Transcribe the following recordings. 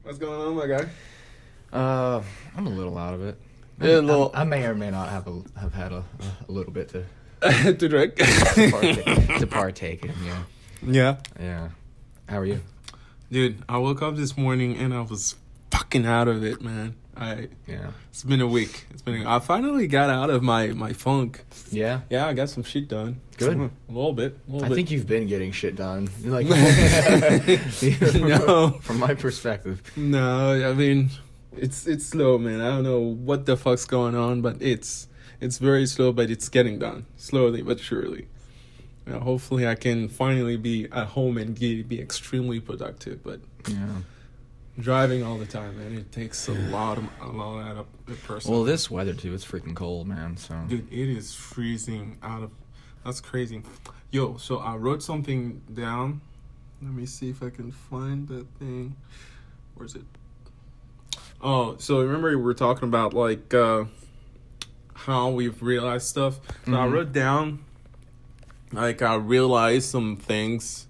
What's going on, my guy? I'm a little out of it. Yeah, a little I may or may not have had a little bit to to drink. to partake in. Yeah, Yeah, yeah. How are you? dude. I woke up this morning and I was fucking out of it, man. Yeah, It's been a week. I finally got out of my funk. yeah. Yeah, I got some shit done. Good. A little bit. I think you've been getting shit done. Like, No. from my perspective. No, I mean, it's slow, man. I don't know what the fuck's going on, but it's very slow, but it's getting done slowly but surely. Hopefully, I can finally be at home and be extremely productive. But Yeah. driving all the time, man, it takes a lot out of a person. Well, this weather too. It's freaking cold, man. So. Dude, it is freezing out of. That's crazy. Yo, so I wrote something down. Let me see if I can find that thing. Where's it? Oh, so remember we were talking about like how we've realized stuff. So I wrote down like I realized some things.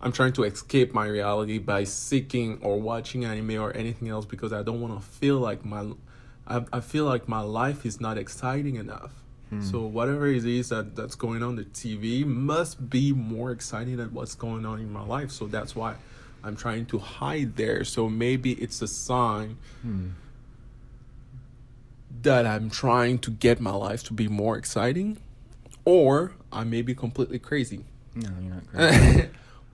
I'm trying to escape my reality by seeking or watching anime or anything else because I don't want to feel like I feel like my life is not exciting enough. So whatever it is that's going on the TV must be more exciting than what's going on in my life. So that's why I'm trying to hide there. So maybe it's a sign that I'm trying to get my life to be more exciting, or I may be completely crazy. No, you're not crazy.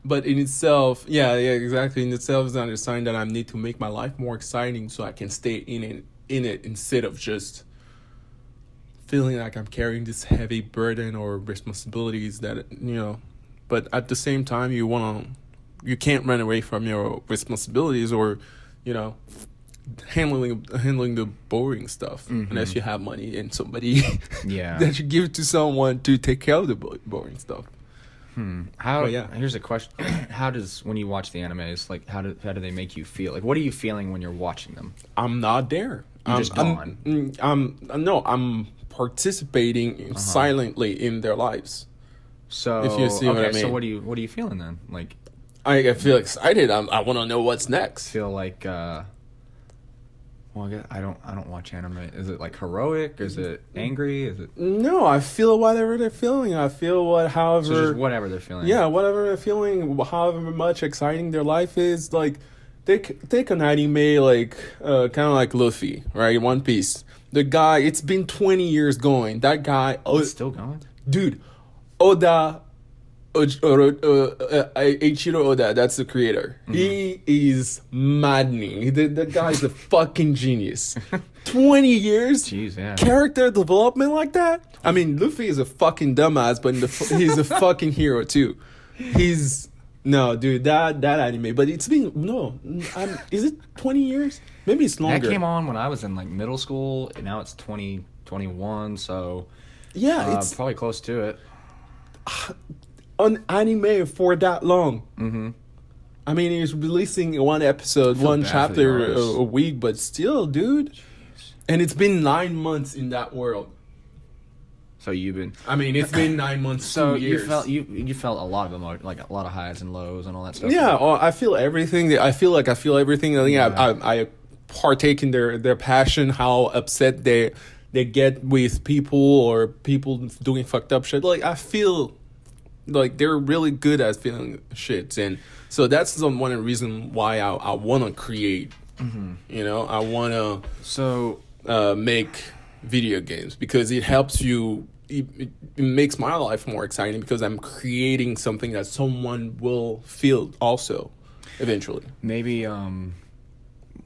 But in itself, yeah, exactly. In itself is not a sign that I need to make my life more exciting so I can stay in it instead of just feeling like I'm carrying this heavy burden or responsibilities that. But at the same time, you can't run away from your responsibilities or, handling the boring stuff unless you have money and somebody Yeah. that you give to someone to take care of the boring stuff. How? But yeah. Here's a question: How does when you watch the animes, like, how do they make you feel? Like, what are you feeling when you're watching them? I'm not there. You're just gone. I'm participating silently in their lives. So, If you see what I So mean. what are you feeling then? Like, I feel excited. I want to know what's next. feel like well, I don't watch anime. Is it like heroic? Is it angry? Is it No, I feel whatever they're feeling. I feel so however. just whatever they're feeling? Yeah, whatever they're feeling, however much exciting their life is. Like, take an anime like kind of like Luffy, right? One Piece. The guy, it's been 20 years going. That guy, It's still going. dude, Eiichiro Oda, that's the creator. He is maddening. The guy's a fucking genius. 20 years? Jeez, yeah. Character development like that? I mean, Luffy is a fucking dumbass, but he's a fucking hero too. No, dude, that anime. But it's been, is it 20 years? Maybe it's longer. That came on when I was in like middle school, and now it's 2021. So Yeah, it's probably close to it. on anime for that long. I mean, he's releasing one episode, one bad for the chapter artist. a week, but still, dude. And it's been 9 months in that world. So you've been. I mean, it's been 9 months. So 2 years. you felt a lot of emotion, like a lot of highs and lows and all that stuff. Yeah, I feel everything. I feel everything. I partake in their passion. How upset they get with people or people doing fucked up shit. Like, I feel like they're really good at feeling shit, and so that's one of the reasons why I want to create. I want to So make video games because it helps you. It makes my life more exciting because I'm creating something that someone will feel also eventually. maybe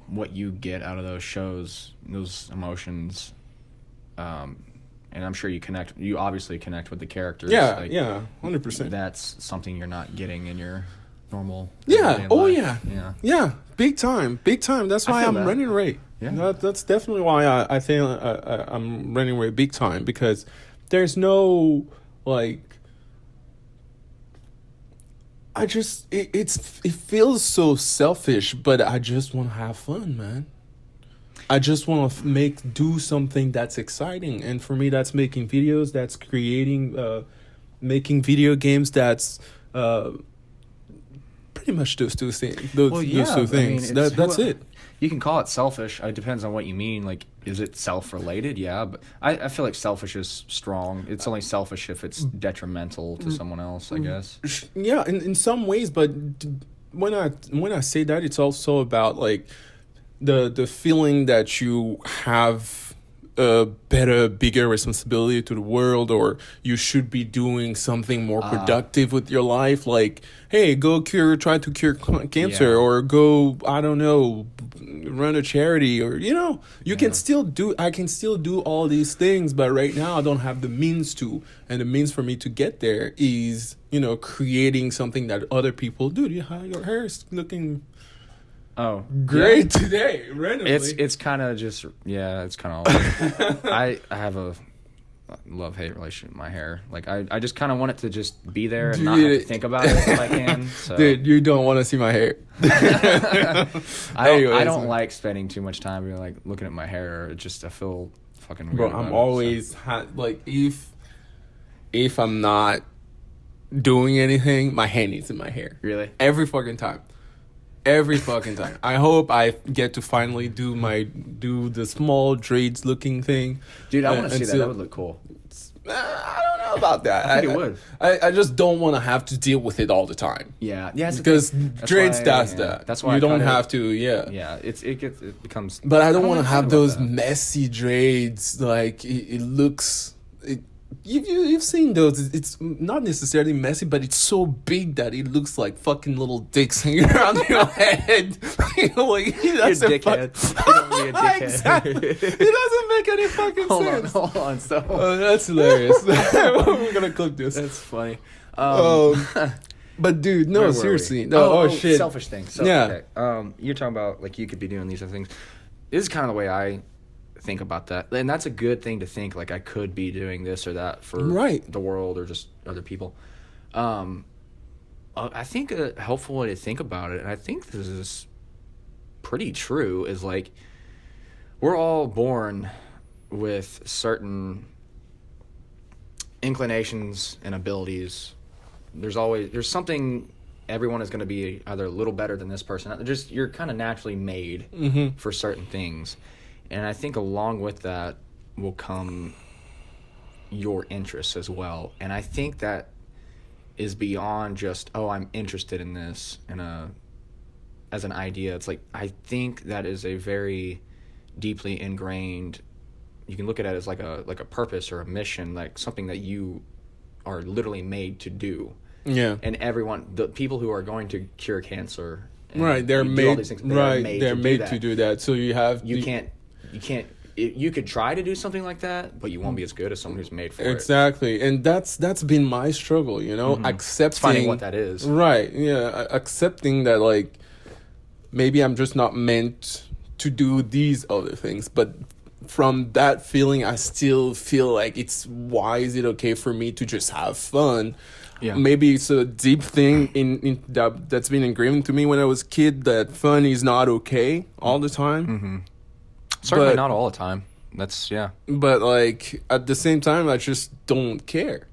what you get out of those shows, those emotions, and I'm sure you obviously connect with the characters. Yeah, like, 100%. That's something you're not getting in your normal. Yeah. everyday Oh life. yeah. Yeah. Big time. That's why feel I'm that. running away. Yeah. That's definitely why I think I'm running away big time because there's no like. It feels so selfish, but I just want to have fun, man. I just want to do something that's exciting, and for me, that's making videos. That's creating, making video games. That's pretty much those two things. Those, Well, yeah, those two I mean, things. it's That's who- it. You can call it selfish. It depends on what you mean. Like, is it self-related? Yeah, but I feel like selfish is strong. It's only selfish if it's detrimental to someone else, I guess. Yeah, in some ways, but when I say that, it's also about like the feeling that you have a better, bigger responsibility to the world, or you should be doing something more productive with your life. Like, hey, try to cure cancer, Yeah. or go, I don't know, run a charity, or you can still do. I can still do all these things, but right now I don't have the means to, and the means for me to get there is creating something that other people do. Your hair is looking Oh, great today, randomly. It's kind of just it's kind of I have a love-hate relationship with my hair. Like I just kind of want it to just be there and not have to think about it if I can. So. Dude, you don't want to see my hair. I don't like spending too much time being like looking at my hair. I feel fucking weird. Bro, about I'm it, always like if I'm not doing anything, my hand is in my hair. Really? Every fucking time. Every fucking time. I hope I get to finally do the small dreads looking thing. Dude, I want to see that. That would look cool. I don't know about that. I think it would. I just don't want to have to deal with it all the time. Yeah, Because dreads does that. That's why you don't kinda, have to. Yeah. Yeah, it becomes. But I don't want to know have about those that. messy dreads. Like it looks. You've seen those. It's not necessarily messy, but it's so big that it looks like fucking little dicks hanging around your head. Like, that's You're a a dickhead. You don't be a dickhead. Exactly. It doesn't make any fucking sense. Hold on. So Oh, that's hilarious. We're gonna clip this. that's funny. But dude, Where no, were seriously. we? No, oh shit. Selfish thing. So, Yeah. okay. You're talking about like you could be doing these other things. This is kind of the way I think about that, and that's a good thing to think. Like I could be doing this or that for Right. the world or just other people. I think a helpful way to think about it, and I think this is pretty true, is like we're all born with certain inclinations and abilities. There's something everyone is going to be either a little better than this person. Just you're kind of naturally made for certain things. And I think along with that will come your interests as well. And I think that is beyond just, I'm interested in this as an idea. It's like, I think that is a very deeply ingrained, you can look at it as like a purpose or a mission, like something that you are literally made to do. Yeah. And the people who are going to cure cancer, and Right, they're do all made. these things, They're made to do that. So you can't. You could try to do something like that, but you won't be as good as someone who's made for it. Exactly, and that's been my struggle. Accepting It's finding what that is. Right. Yeah. Accepting that, like, maybe I'm just not meant to do these other things, but from that feeling, I still feel like why is it okay for me to just have fun? Yeah. Maybe it's a deep thing in that's been ingrained into me when I was a kid, that fun is not okay all the time. Certainly But- not all the time. That's But like at the same time, I just don't care.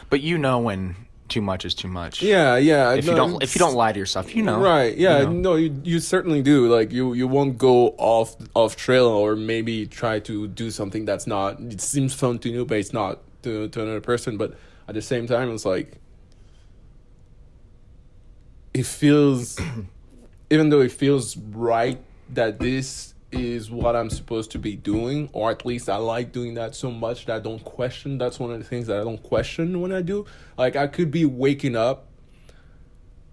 But when too much is too much. Yeah. If you don't lie to yourself, Right. Yeah. You know. No, you certainly do. Like you won't go off trail, or maybe try to do something that's not. It seems fun to you, but it's not to another person. But at the same time, it's like it feels, even though it feels right that this is what I'm supposed to be doing, or at least I like doing that so much that I don't question. That's one of the things that I don't question when I do. Like I could be waking up,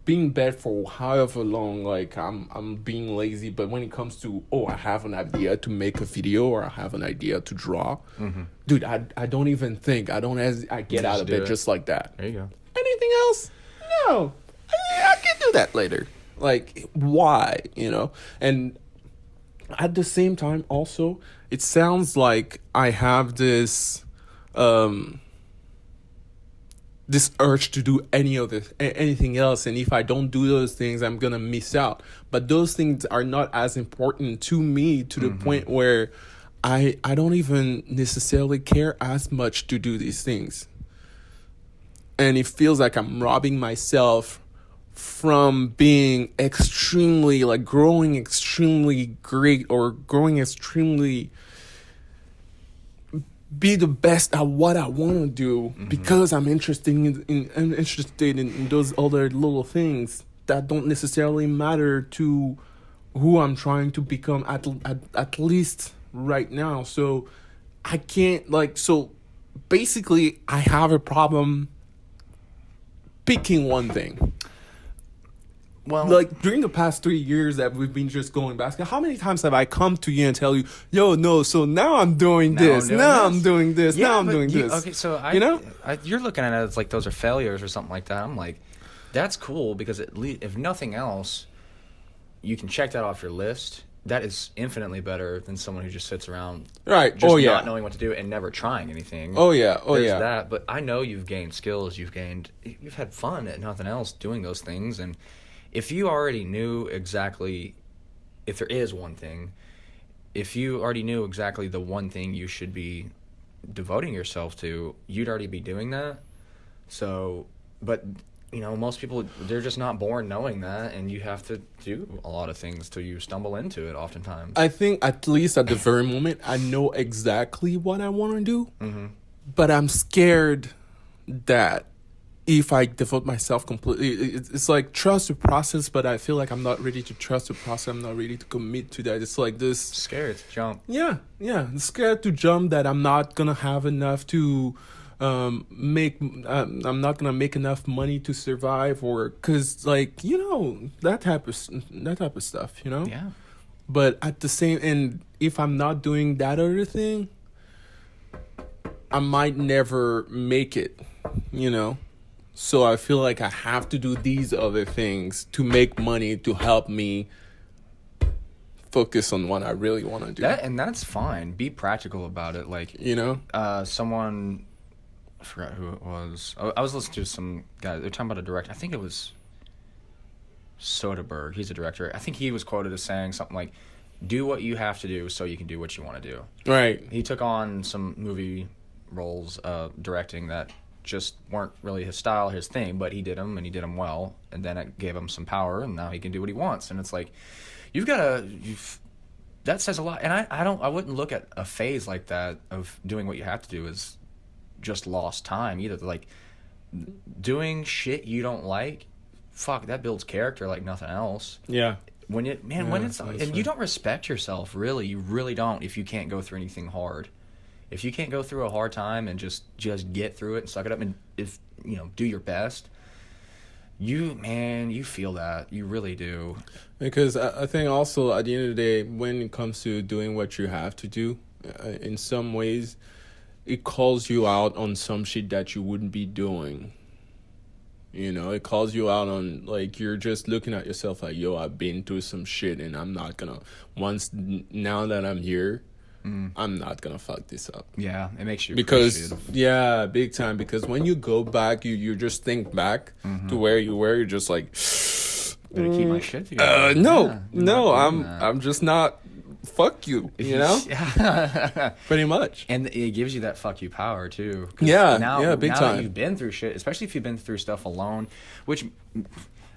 being in bed for however long, like I'm being lazy, but when it comes to I have an idea to make a video, or I have an idea to draw, dude, I don't even think. I get out of do bed it. just like that. There you go. Anything else? No. I can do that later. Like, why? And at the same time, also, it sounds like I have this this urge to do anything else, and if I don't do those things, I'm gonna miss out. But those things are not as important to me, to the point where I don't even necessarily care as much to do these things. And it feels like I'm robbing myself from being extremely, like, growing extremely great or growing extremely, be the best at what I want to do because I'm interested in those other little things that don't necessarily matter to who I'm trying to become at least right now. So I can't, like, so basically I have a problem picking one thing. Well, Like, during the past 3 years that we've been just going basketball, how many times have I come to you and tell you, yo, no, so now I'm doing this, now I'm doing this, now I'm doing this. Okay, so you're looking at it as like those are failures or something like that. I'm like, that's cool because at least, if nothing else, you can check that off your list. That is infinitely better than someone who just sits around, Right. just not knowing what to do and never trying anything. There's that, but I know you've gained skills. You've had fun at nothing else doing those things, and if you already knew exactly, if there is one thing, if you already knew exactly the one thing you should be devoting yourself to, you'd already be doing that. So, but, most people, they're just not born knowing that, and you have to do a lot of things till you stumble into it oftentimes. I think at least at the very moment, I know exactly what I want to do, but I'm scared that if I devote myself completely, it's like trust the process, but I feel like I'm not ready to trust the process. I'm not ready to commit to that. It's like this. Scared to jump. Yeah. I'm scared to jump that I'm not going to have enough to I'm not going to make enough money to survive, or because, like, that type of stuff, Yeah. But at the same, and if I'm not doing that other thing, I might never make it, So I feel like I have to do these other things to make money to help me focus on what I really want to do. And that's fine. Be practical about it. Like, someone, I forgot who it was. I was listening to some guy. They're talking about a director. I think it was Soderbergh. He's a director. I think he was quoted as saying something like, "Do what you have to do so you can do what you want to do." Right. He took on some movie roles, directing that just weren't really his style, his thing, but he did them, and he did them well, and then it gave him some power, and now he can do what he wants. And it's like, that says a lot. And I wouldn't look at a phase like that of doing what you have to do as just lost time either. Like, doing shit you don't like, fuck, that builds character like nothing else. Yeah. When it's and you don't respect yourself, really. You really don't if you can't go through anything hard. If you can't go through a hard time and just get through it and suck it up and do your best, you feel that. You really do. Because I think also at the end of the day, when it comes to doing what you have to do, in some ways, it calls you out on some shit that you wouldn't be doing. It calls you out on, like, you're just looking at yourself like, yo, I've been through some shit and I'm not gonna, now that I'm here, I'm not gonna fuck this up. Yeah, it makes you because big time. Because when you go back, you just think back to where you were. You're just like, better keep my shit together. No, I'm just not. Fuck you, Yeah. Pretty much. And it gives you that fuck you power too. Big now time. That you've been through shit, especially if you've been through stuff alone, which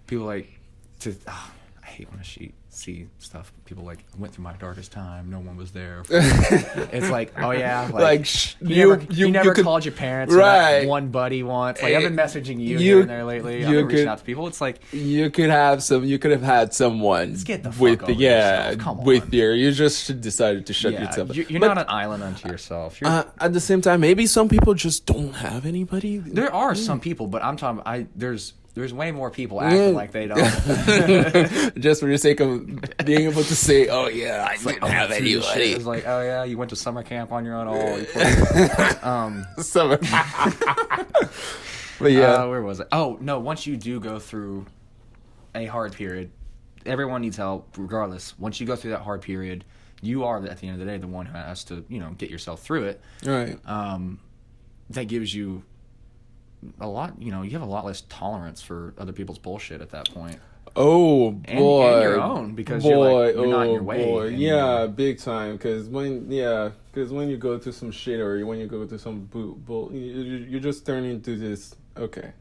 people like to. I hate when I see stuff. People like, I went through my darkest time. No one was there. It's like, oh yeah, you never called your parents. Right. Or that one buddy once. Like, I've been messaging you here and there lately. I've been reaching out to people. It's like, you could have had someone. Let's get the fuck over yourself. Come on. You just decided to shut yourself. You're not an island unto yourself. At the same time, maybe some people just don't have anybody. There are some people, but I'm talking. There's way more people acting like they don't. Just for the sake of being able to say, oh yeah, I didn't have anybody. It's like, oh yeah, you went to summer camp on your own. Summer. But yeah. Where was it? Oh, no, once you do go through a hard period, everyone needs help regardless. Once you go through that hard period, you are, at the end of the day, the one who has to, get yourself through it. Right. That gives you a lot, you have a lot less tolerance for other people's bullshit at that point. Oh boy, and your own, because you're not in your way. Boy. Yeah, big time. Because when you go through some shit or when you go through some bull, you just turn into this. Okay,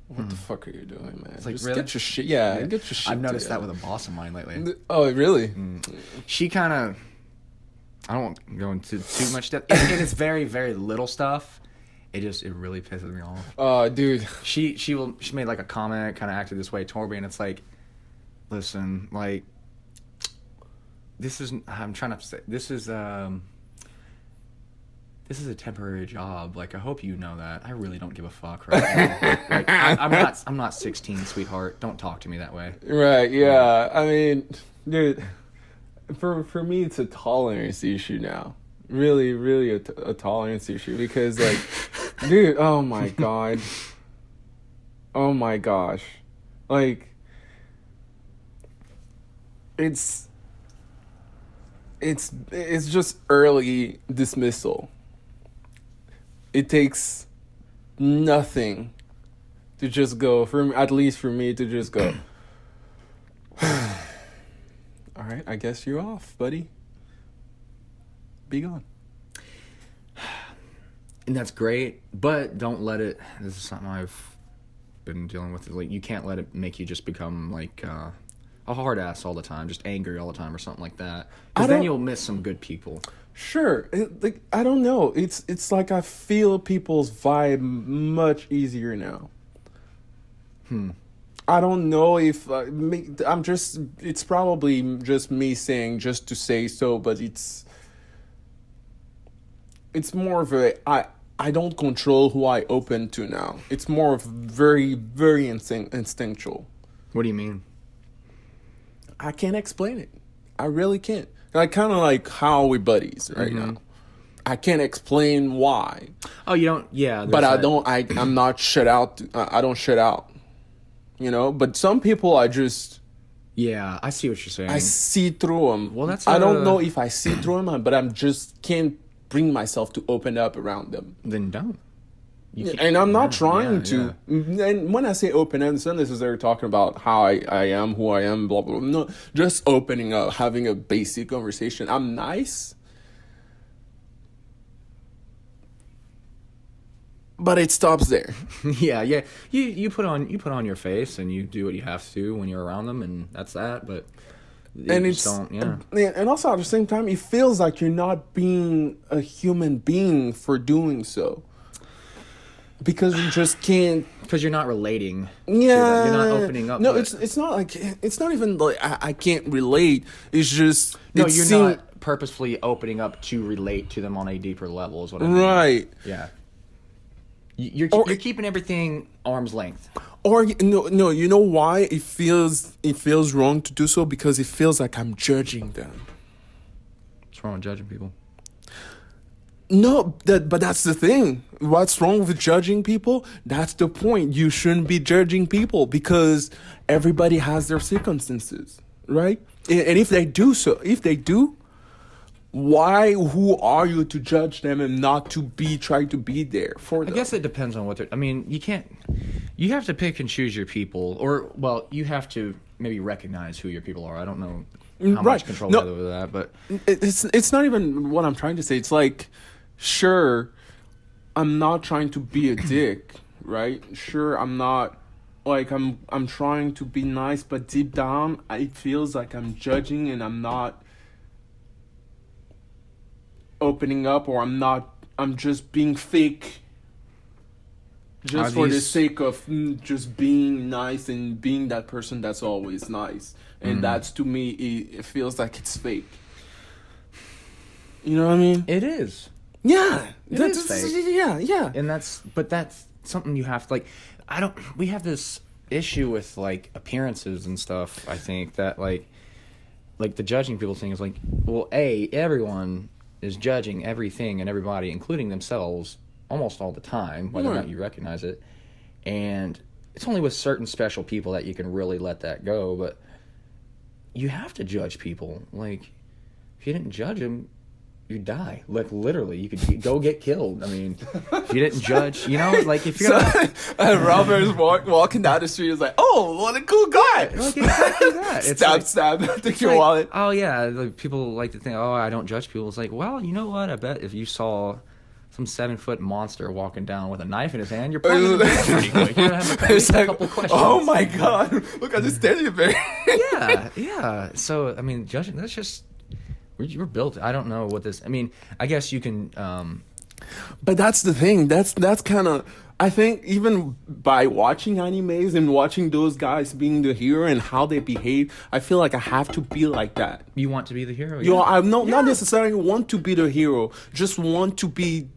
what the fuck are you doing, man? It's like, Just really? get your shit. Yeah, get your shit. I've noticed together. that with a boss of mine lately. Oh, really? She kind of, I don't want to go into too much depth. And it's very, very little stuff. It really pisses me off. Oh, dude. She made like a comment, kind of acted this way toward me, and it's like, listen, like, I'm trying to say, this is a temporary job. Like, I hope you know that. I really don't give a fuck right now. Like, I'm not 16, sweetheart. Don't talk to me that way. Right, yeah. I mean, dude, for me, it's a tolerance issue now. Really, really a tolerance issue. Because, like, dude, oh my God. Oh my gosh. Like, it's just early dismissal. It takes nothing to just go, at least for me, to just go, all right, I guess you're off, buddy. Be gone. And that's great, but don't let it, this is something I've been dealing with, like, you can't let it make you just become, like, a hard ass all the time, just angry all the time or something like that. Because then you'll miss some good people. Sure, like, I don't know. It's like I feel people's vibe much easier now. I don't know if I'm just. It's probably just me saying just to say so, but it's more of a I don't control who I open to now. It's more of very, very instinctual. What do you mean? I can't explain it. I really can't. Like, kind of like how we buddies right now. I can't explain why. Oh, you don't? Yeah. But I'm not shut out. I don't shut out. You know? But some people I just... Yeah, I see what you're saying. I see through them. Well, I don't know if I see through them, but I'm just can't bring myself to open up around them. Then don't. And I'm not trying to. Yeah. And when I say open up, it's not necessarily talking about how I am, who I am, blah, blah, blah. No, just opening up, having a basic conversation. I'm nice. But it stops there. Yeah. You put on your face and you do what you have to when you're around them, and that's that. But and also at the same time, it feels like you're not being a human being for doing so. Because you just can't. Because you're not relating. Yeah, you're not opening up. No, it's not like it's not even like I can't relate. It's just you're not purposefully opening up to relate to them on a deeper level. Is what I mean. Right. Yeah. You're keeping everything arm's length. Or no, you know why it feels wrong to do so? Because it feels like I'm judging them. What's wrong with judging people? No, but that's the thing. What's wrong with judging people? That's the point. You shouldn't be judging people because everybody has their circumstances, right? And if they do, who are you to judge them and not to try to be there for them? I guess it depends on what they're... I mean, you have to pick and choose your people, or, well, you have to maybe recognize who your people are. I don't know how much control you have over that, but... It's not even what I'm trying to say. It's like... Sure, I'm not trying to be a dick, right? Sure, I'm not like I'm trying to be nice, but deep down it feels like I'm judging and I'm not opening up, or I'm just being fake just for the sake of just being nice and being that person that's always nice. And that's, to me, it feels like it's fake. You know what I mean? It is. Yeah, that's fake. Yeah. And that's something you have to, like, we have this issue with, like, appearances and stuff, I think, that, like the judging people thing is like, well, everyone is judging everything and everybody, including themselves, almost all the time, whether or not you recognize it. And it's only with certain special people that you can really let that go, but you have to judge people. Like, if you didn't judge them, you die. Like, literally, you could go get killed. I mean, if you didn't judge, like, if you're Robert's walking down the street, is like, oh, what a cool guy. Like, exactly that. It's stab, take your wallet. Oh, yeah, like, people like to think, oh, I don't judge people. It's like, well, you know what? I bet if you saw some 7-foot monster walking down with a knife in his hand, you're probably gonna be pretty quick. You're gonna have at least a couple questions. Oh my god! Look at this teddy bear. Yeah. So I mean, judging, that's just we're built. I don't know what this. I mean, I guess you can. But that's the thing. That's kind of. I think even by watching animes and watching those guys being the hero and how they behave, I feel like I have to be like that. You want to be the hero? Yo, I'm not necessarily want to be the hero. Just want to be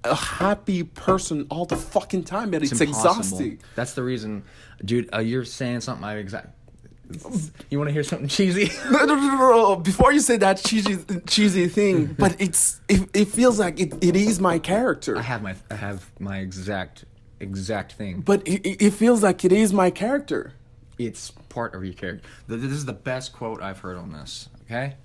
a happy person all the fucking time. But it's exhausting. That's the reason, dude. You're saying something you want to hear something cheesy? No. Before you say that cheesy thing, but it feels like it is my character. I have my exact thing. But it feels like it is my character. It's part of your character. This is the best quote I've heard on this. Okay.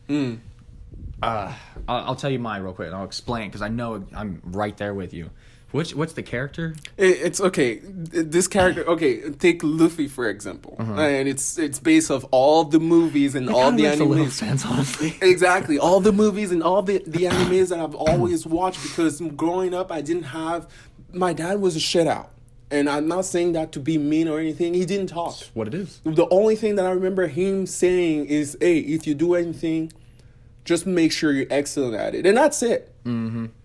I'll tell you mine real quick, and I'll explain because I know I'm right there with you. What's the character? It's okay. This character, okay. Take Luffy for example, and it's based off all the movies and all the makes a little animes. sense, honestly. Exactly, all the movies and all the animes that I've always watched because growing up I didn't have. My dad was a shit out, and I'm not saying that to be mean or anything. He didn't talk. That's what it is. The only thing that I remember him saying is, "Hey, if you do anything, just make sure you're excellent at it," and that's it.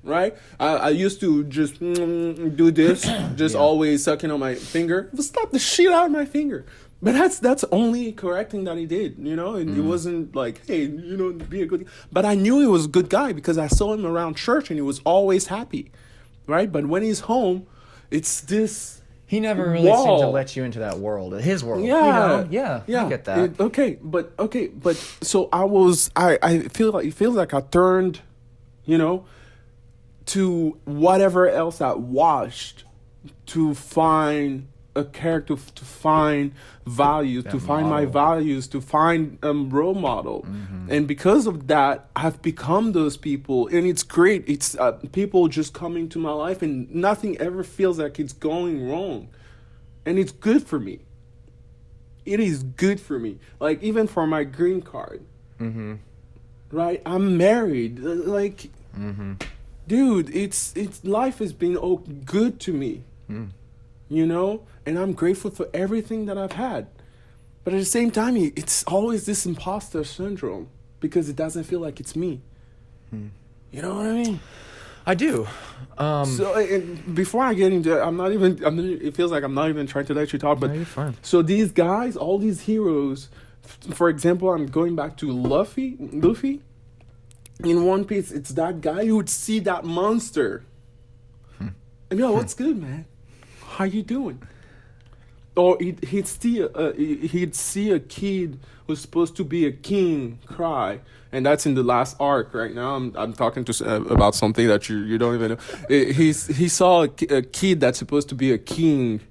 Right? I used to just do this, just always sucking on my finger. Slap the shit out of my finger. But that's only correct thing that he did, you know? And it wasn't like, hey, you know, be a good guy. But I knew he was a good guy because I saw him around church and he was always happy. Right? But when he's home, it's this... He never really seemed to let you into that world, his world. Yeah, you know? Yeah. I get that. But so I feel like it feels like I turned, you know, to whatever else I watched to find a character, to find values, to find my values, to find a role model. And because of that, I've become those people, and it's great. It's people just coming to my life, and nothing ever feels like it's going wrong, and it's good for me. It is good for me. Like even for my green card, right? I'm married. Like, dude, it's life has been good to me. You know, and I'm grateful for everything that I've had. But at the same time, it's always this imposter syndrome because it doesn't feel like it's me. You know what I mean? I do. So before I get into it, it feels like I'm not even trying to let you talk. But no, you're fine. So these guys, all these heroes, for example, I'm going back to Luffy. In One Piece, it's that guy who would see that monster. And yo, what's good, man? How you doing? Or he'd see a kid who's supposed to be a king cry, and that's in the last arc right now. I'm talking to about something that you don't even know. He saw a kid that's supposed to be a king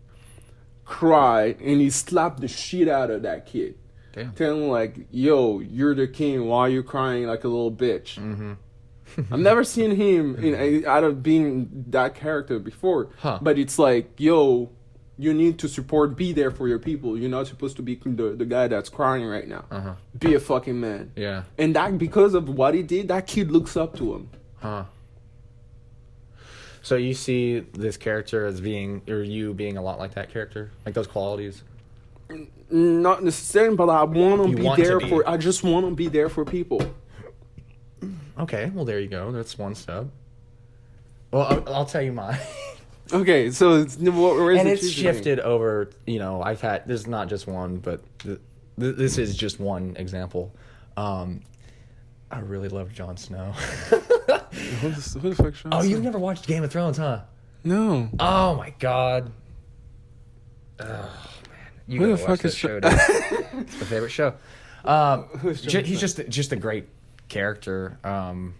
cry, and he slapped the shit out of that kid. Damn. Telling him like, "Yo, you're the king. Why are you crying like a little bitch?" I've never seen him out of being that character before. But it's like, yo, you need to be there for your people. You're not supposed to be the guy that's crying right now. Be a fucking man. Yeah. And that because of what he did, that kid looks up to him. So you see this character as being, or you being a lot like that character? Like those qualities? Not necessarily, but I want to be there for... I just want to be there for people. Okay, well, there you go. That's one step. Well, I'll tell you mine. Okay, so it's shifted over, you know, there's not just one, but this is just one example. I really love Jon Snow. Who the fuck Jon Snow? You've never watched Game of Thrones, huh? No. Oh, my God. Oh, man. Who the fuck is show, dude. It's my favorite show. He's just a great character. Look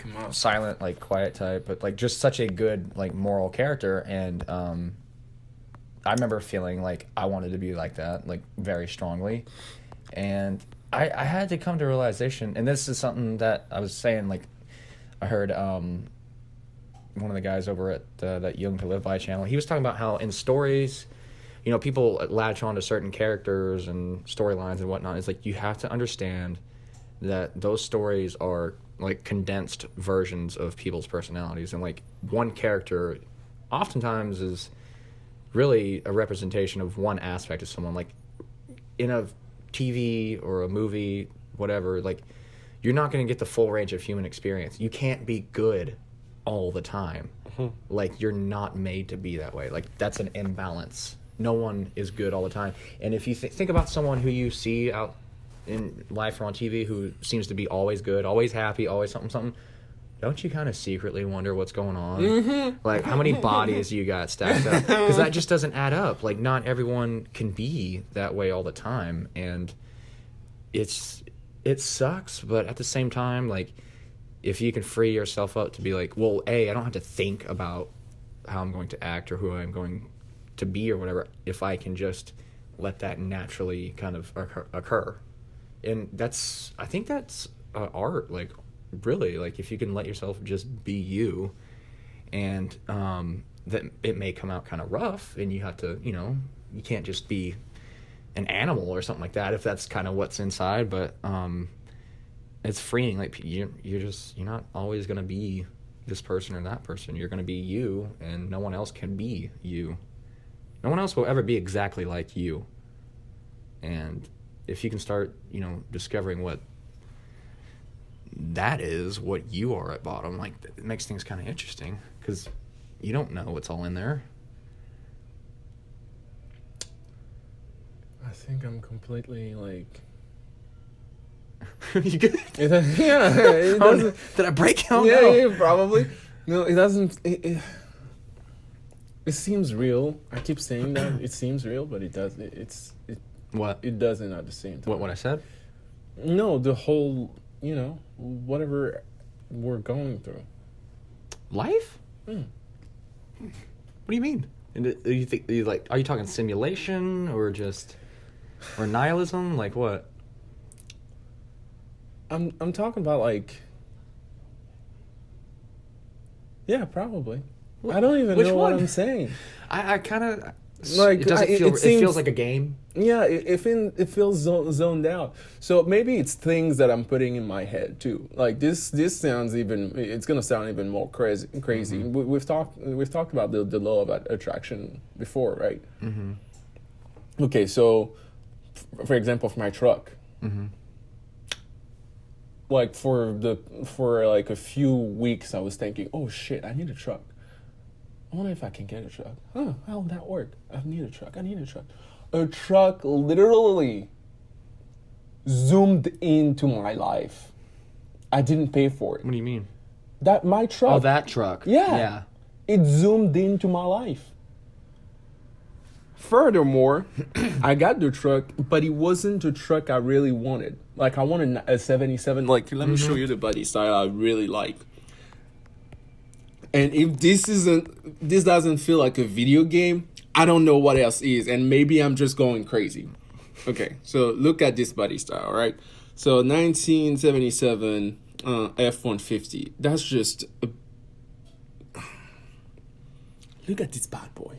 him up. Silent, like quiet type, but like just such a good like moral character. And I remember feeling like I wanted to be like that, like very strongly. And I had to come to realization, and this is something that I was saying, like I heard one of the guys over at that Young to Live By channel, he was talking about how in stories, you know, people latch on to certain characters and storylines and whatnot. It's like you have to understand that those stories are like condensed versions of people's personalities, and like one character oftentimes is really a representation of one aspect of someone. Like in a TV or a movie, whatever, like you're not going to get the full range of human experience. You can't be good all the time. Like you're not made to be that way. Like that's an imbalance. No one is good all the time. And if you think about someone who you see out in life or on TV who seems to be always good, always happy, always something, don't you kind of secretly wonder what's going on? Like how many bodies you got stacked up? Because that just doesn't add up. Like not everyone can be that way all the time, and it sucks. But at the same time, like if you can free yourself up to be like, well, I don't have to think about how I'm going to act or who I'm going to be or whatever, if I can just let that naturally kind of occur. And I think that's art, like really, like if you can let yourself just be you, and that it may come out kind of rough, and you have to, you can't just be an animal or something like that if that's kind of what's inside, but it's freeing. Like you're not always going to be this person or that person. You're going to be you, and no one else can be you. No one else will ever be exactly like you. And if you can start, discovering what that is, what you are at bottom, like it makes things kind of interesting because you don't know what's all in there. I think I'm completely like. You good? It doesn't. Did I break out? Yeah, probably. No, it doesn't. It seems real. I keep saying that it seems real, but it does. What? It doesn't at the same time. What I said? No, the whole, whatever we're going through. Life? What do you mean? And do you think are you talking simulation or nihilism? Like what? I'm talking about like. Yeah, probably. I don't even know what I'm saying. I kind of like it feels like a game. Yeah, it feels zoned out. So maybe it's things that I'm putting in my head too. Like this sounds it's gonna sound even more crazy. Mm-hmm. We've talked about the law of attraction before, right? Mm-hmm. Okay, so for example, for my truck. Mm-hmm. Like for like a few weeks, I was thinking, oh shit, I need a truck. I wonder if I can get a truck. How will that work? I need a truck. A truck literally zoomed into my life. I didn't pay for it. What do you mean? That my truck. Oh, that truck. Yeah. It zoomed into my life. Furthermore, I got the truck, but it wasn't the truck I really wanted. Like I wanted a 77. Like let me show you the body style I really like. And if this doesn't feel like a video game, I don't know what else is, and maybe I'm just going crazy. Okay, so look at this body style, right? So 1977 F-150. That's just look at this bad boy.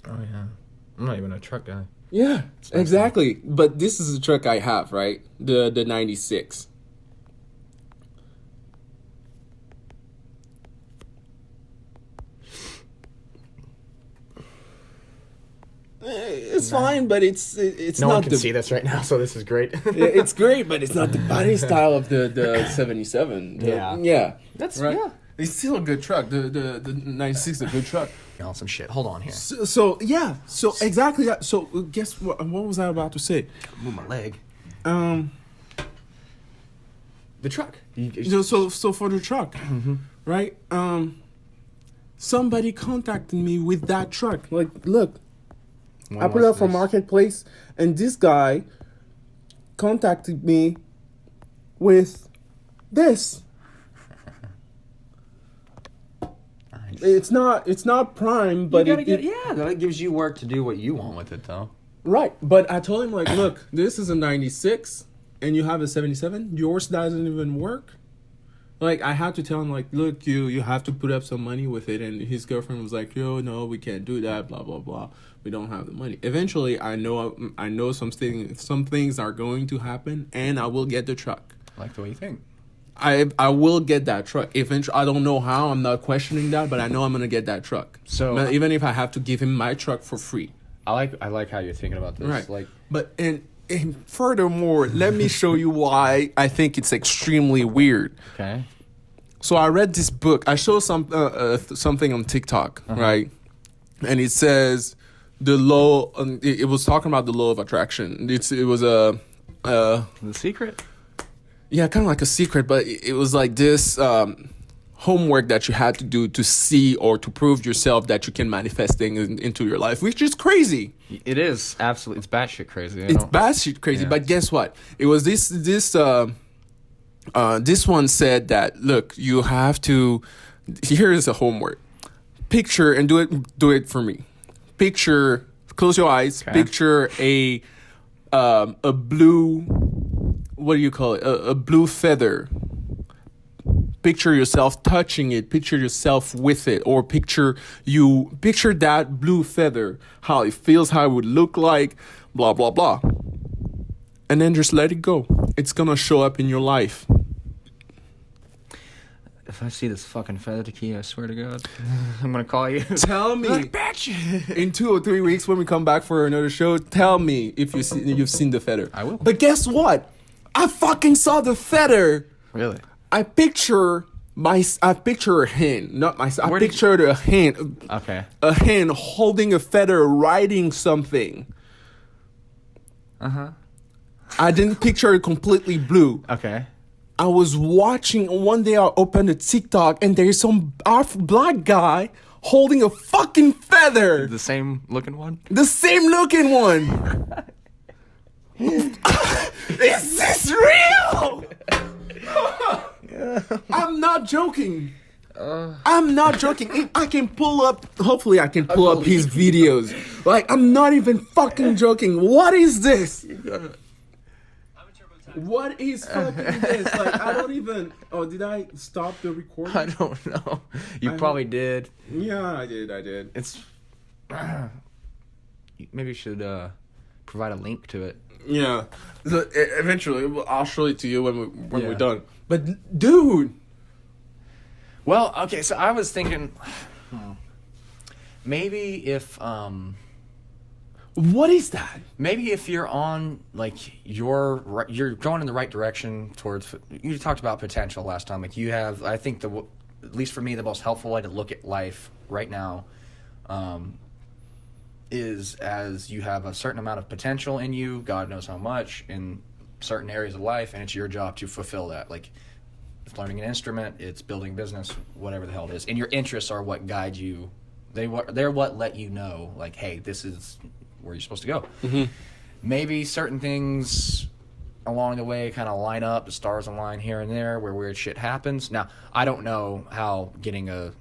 Oh yeah, I'm not even a truck guy. Yeah, exactly. But this is the truck I have, right? The 96. It's fine, but it's no not one can see this right now, so this is great. It's great, but it's not the body style of the 77. Yeah. That's right. Yeah. It's still a good truck. The 96 is a good truck. Y'all some shit. Hold on here. So exactly that. So guess what? What was I about to say? Move my leg. The truck. So for the truck, right? Somebody contacted me with that truck. Like, look. I put it up for Marketplace, and this guy contacted me with this. Nice. It's not prime, but that gives you work to do what you want with it, though. Right, but I told him like, look, this is a 96, and you have a 77. Yours doesn't even work. Like, I had to tell him, like, look, you have to put up some money with it. And his girlfriend was like, yo, no, we can't do that, blah, blah, blah. We don't have the money. Eventually, I know some things are going to happen, and I will get the truck. I like the way you think. I will get that truck eventually. I don't know how. I'm not questioning that, but I know I'm gonna get that truck. So- even if I have to give him my truck for free. I like how you're thinking about this. Right. Like, But and furthermore, let me show you why I think it's extremely weird. okay. So I read this book. I saw something on TikTok, right? And it says the law. It was talking about the law of attraction. It was a The secret. yeah, kind of like a secret, but it was like this homework that you had to do to see or to prove yourself that you can manifest things into your life, which is crazy. It is absolutely. It's batshit crazy. It's batshit crazy. Yeah. But guess what? It was this one said that, look, you have to. Here is a homework. Picture and do it for me. Picture. Close your eyes. Okay. Picture a blue. What do you call it? A blue feather. Picture yourself touching it. Picture yourself with it, or picture that blue feather, how it feels, how it would look like, blah blah blah, and then just let it go. It's gonna show up in your life. If I see this fucking feather tequila, I swear to God, I'm gonna call you. Tell me Batshit. in 2 or 3 weeks when we come back for another show. Tell me if you've seen the feather. I will. But guess what? I fucking saw the feather. Really? I picture a hand, not myself. I Where did pictured a hand. Okay. A hand holding a feather, writing something. I didn't picture it completely blue. Okay. I was watching, one day I opened a TikTok and there's some black guy holding a fucking feather. The same looking one. The same looking one. Is this real? I'm not joking. I'm not joking. If I can pull up, hopefully I can pull up his videos. Like, I'm not even fucking joking. What is this? What is fucking this? Like, I don't even. Oh, did I stop the recording? I don't know. You I probably did. Yeah, I did. It's. Maybe you should provide a link to it. Yeah. Eventually, I'll show it to you when we're Yeah. done. But, dude. Well, okay, so I was thinking, maybe if What is that? maybe if you're on like you're going in the right direction towards. You talked about potential last time. Like you have, I think at least for me, the most helpful way to look at life right now, is as you have a certain amount of potential in you. God knows how much in certain areas of life, and it's your job to fulfill that. Like it's learning an instrument, it's building business, whatever the hell it is. And your interests are what guide you. They're what let you know, like, hey, this is where you're supposed to go. Mm-hmm. Maybe certain things along the way kind of line up, the stars align here and there where weird shit happens. Now, I don't know how getting a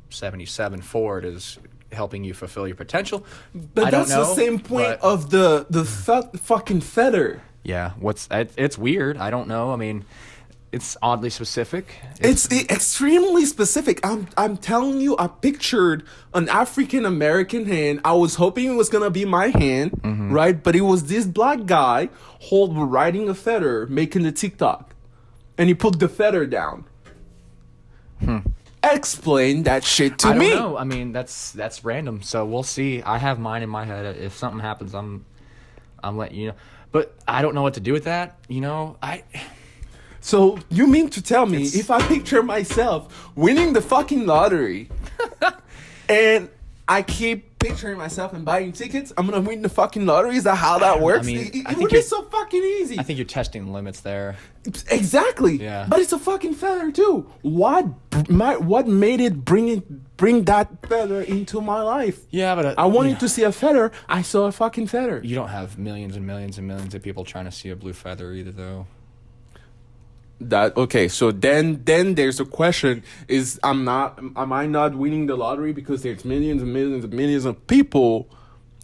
77 Ford is helping you fulfill your potential. But I don't that's the know, same point but- of the fucking feather. Yeah, it's weird. I don't know. I mean, it's oddly specific. It's extremely specific. I'm telling you, I pictured an African American hand. I was hoping it was gonna be my hand, right? But it was this black guy riding a feather, making the TikTok, and he put the feather down. Explain that shit to I me. don't know. I mean, that's random. So we'll see. I have mine in my head. If something happens, I'm letting you know. But I don't know what to do with that. So you mean to tell me if I picture myself winning the fucking lottery and I keep picturing myself and buying tickets, I'm gonna win the fucking lottery? Is that how that works? mean, it I think would be you're- so fucking easy. I think you're testing the limits there. Exactly. Yeah. But it's a fucking feather too. What made it bring that feather into my life? Yeah, but I wanted to see a feather. I saw a fucking feather. You don't have millions and millions and millions of people trying to see a blue feather either, though. That okay, so then there's a question: am I not winning the lottery because there's millions and millions and millions of people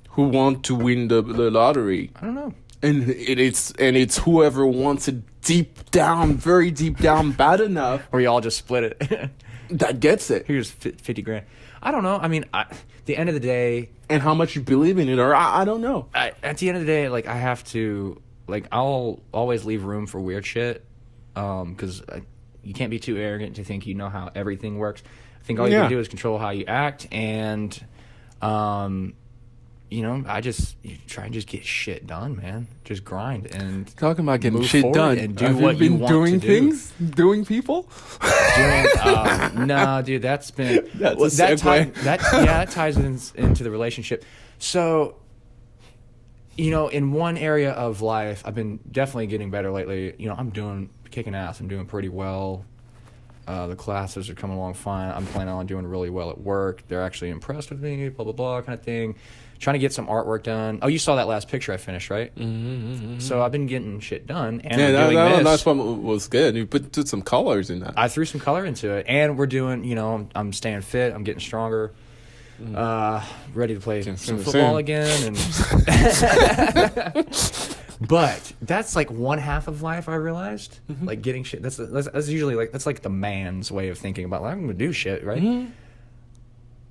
who want to win the lottery? I don't know. And it's whoever wants it deep down, very deep down, bad enough Or you all just split it. that gets it. Here's 50 grand. I don't know. I mean, the end of the day, And how much you believe in it, or I don't know. at the end of the day, like I have to, like I'll always leave room for weird shit, because you can't be too arrogant to think you know how everything works. I think all you can do is control how you act, and you know, you try and just get shit done, man. Just grind and Talking about getting move shit forward done. and do Have what you you been want doing to do. things? Doing people? No, dude, that's been That's a segue. that ties into the relationship. So, you know, in one area of life, I've been definitely getting better lately. You know, I'm kicking ass. I'm doing pretty well. The classes are coming along fine. I'm planning on doing really well at work. They're actually impressed with me, blah, blah, blah, kind of thing. Trying to get some artwork done. Oh, you saw that last picture I finished, right? Mm-hmm. So I've been getting shit done. And Yeah, I'm doing this. last one was good. You put some colors in that. I threw some color into it. And we're doing, you know, I'm staying fit. I'm getting stronger. Ready to play some football again. And but that's like one half of life, I realized. Like getting shit. That's usually like, that's like the man's way of thinking about, like, I'm going to do shit, right?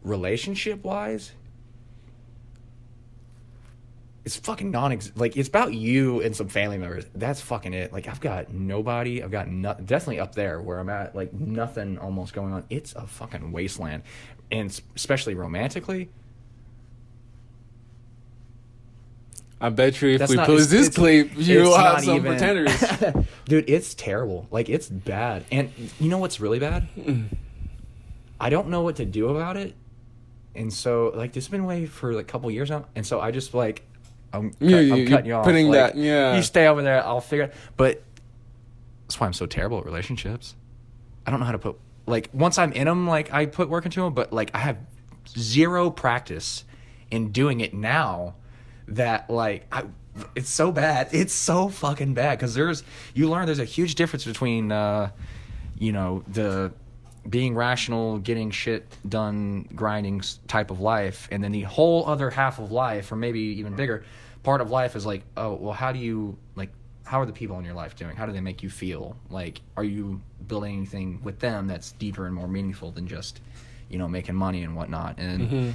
Relationship-wise, it's fucking like, it's about you and some family members. That's fucking it. Like, I've got nobody. I've got nothing. Definitely up there where I'm at, like, nothing almost going on. It's a fucking wasteland. And especially romantically. I bet you if That's we not- post this clip, you'll it's have not some even- pretenders. Dude, it's terrible. Like, it's bad. And you know what's really bad? I don't know what to do about it. And so, like, this has been away for like a couple years now. And so I just, like, I'm cutting you off. putting Like, that, yeah. You stay over there. I'll figure it. But that's why I'm so terrible at relationships. I don't know how to put, like, once I'm in them, like, I put work into them. But, like, I have zero practice in doing it now that, like, it's so bad. It's so fucking bad. Because you learn there's a huge difference between, you know, the being rational, getting shit done, grinding type of life, and then the whole other half of life, or maybe even bigger part of life, is like, oh, well, how are the people in your life doing? How do they make you feel? Like, are you building anything with them that's deeper and more meaningful than just, you know, making money and whatnot? And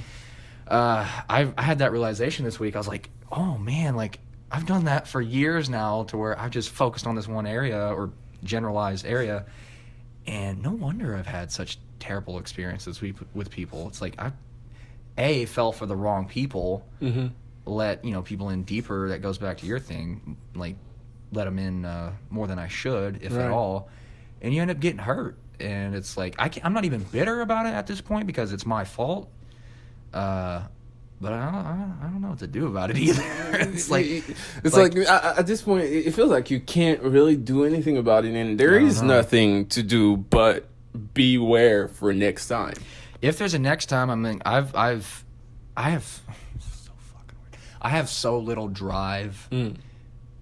I had that realization this week. I was like, oh man, like, I've done that for years now, to where I've just focused on this one area or generalized area. And no wonder I've had such terrible experiences with people. It's like I fell for the wrong people. Let, you know, people in deeper. That goes back to your thing. Like, let them in more than I should, if at all. And you end up getting hurt. And it's like, I'm not even bitter about it at this point because it's my fault. But I don't know what to do about it either. It's like at this point, it feels like you can't really do anything about it, and there is nothing to do but beware for next time. If there's a next time, I mean, I have so fucking weird. I have so little drive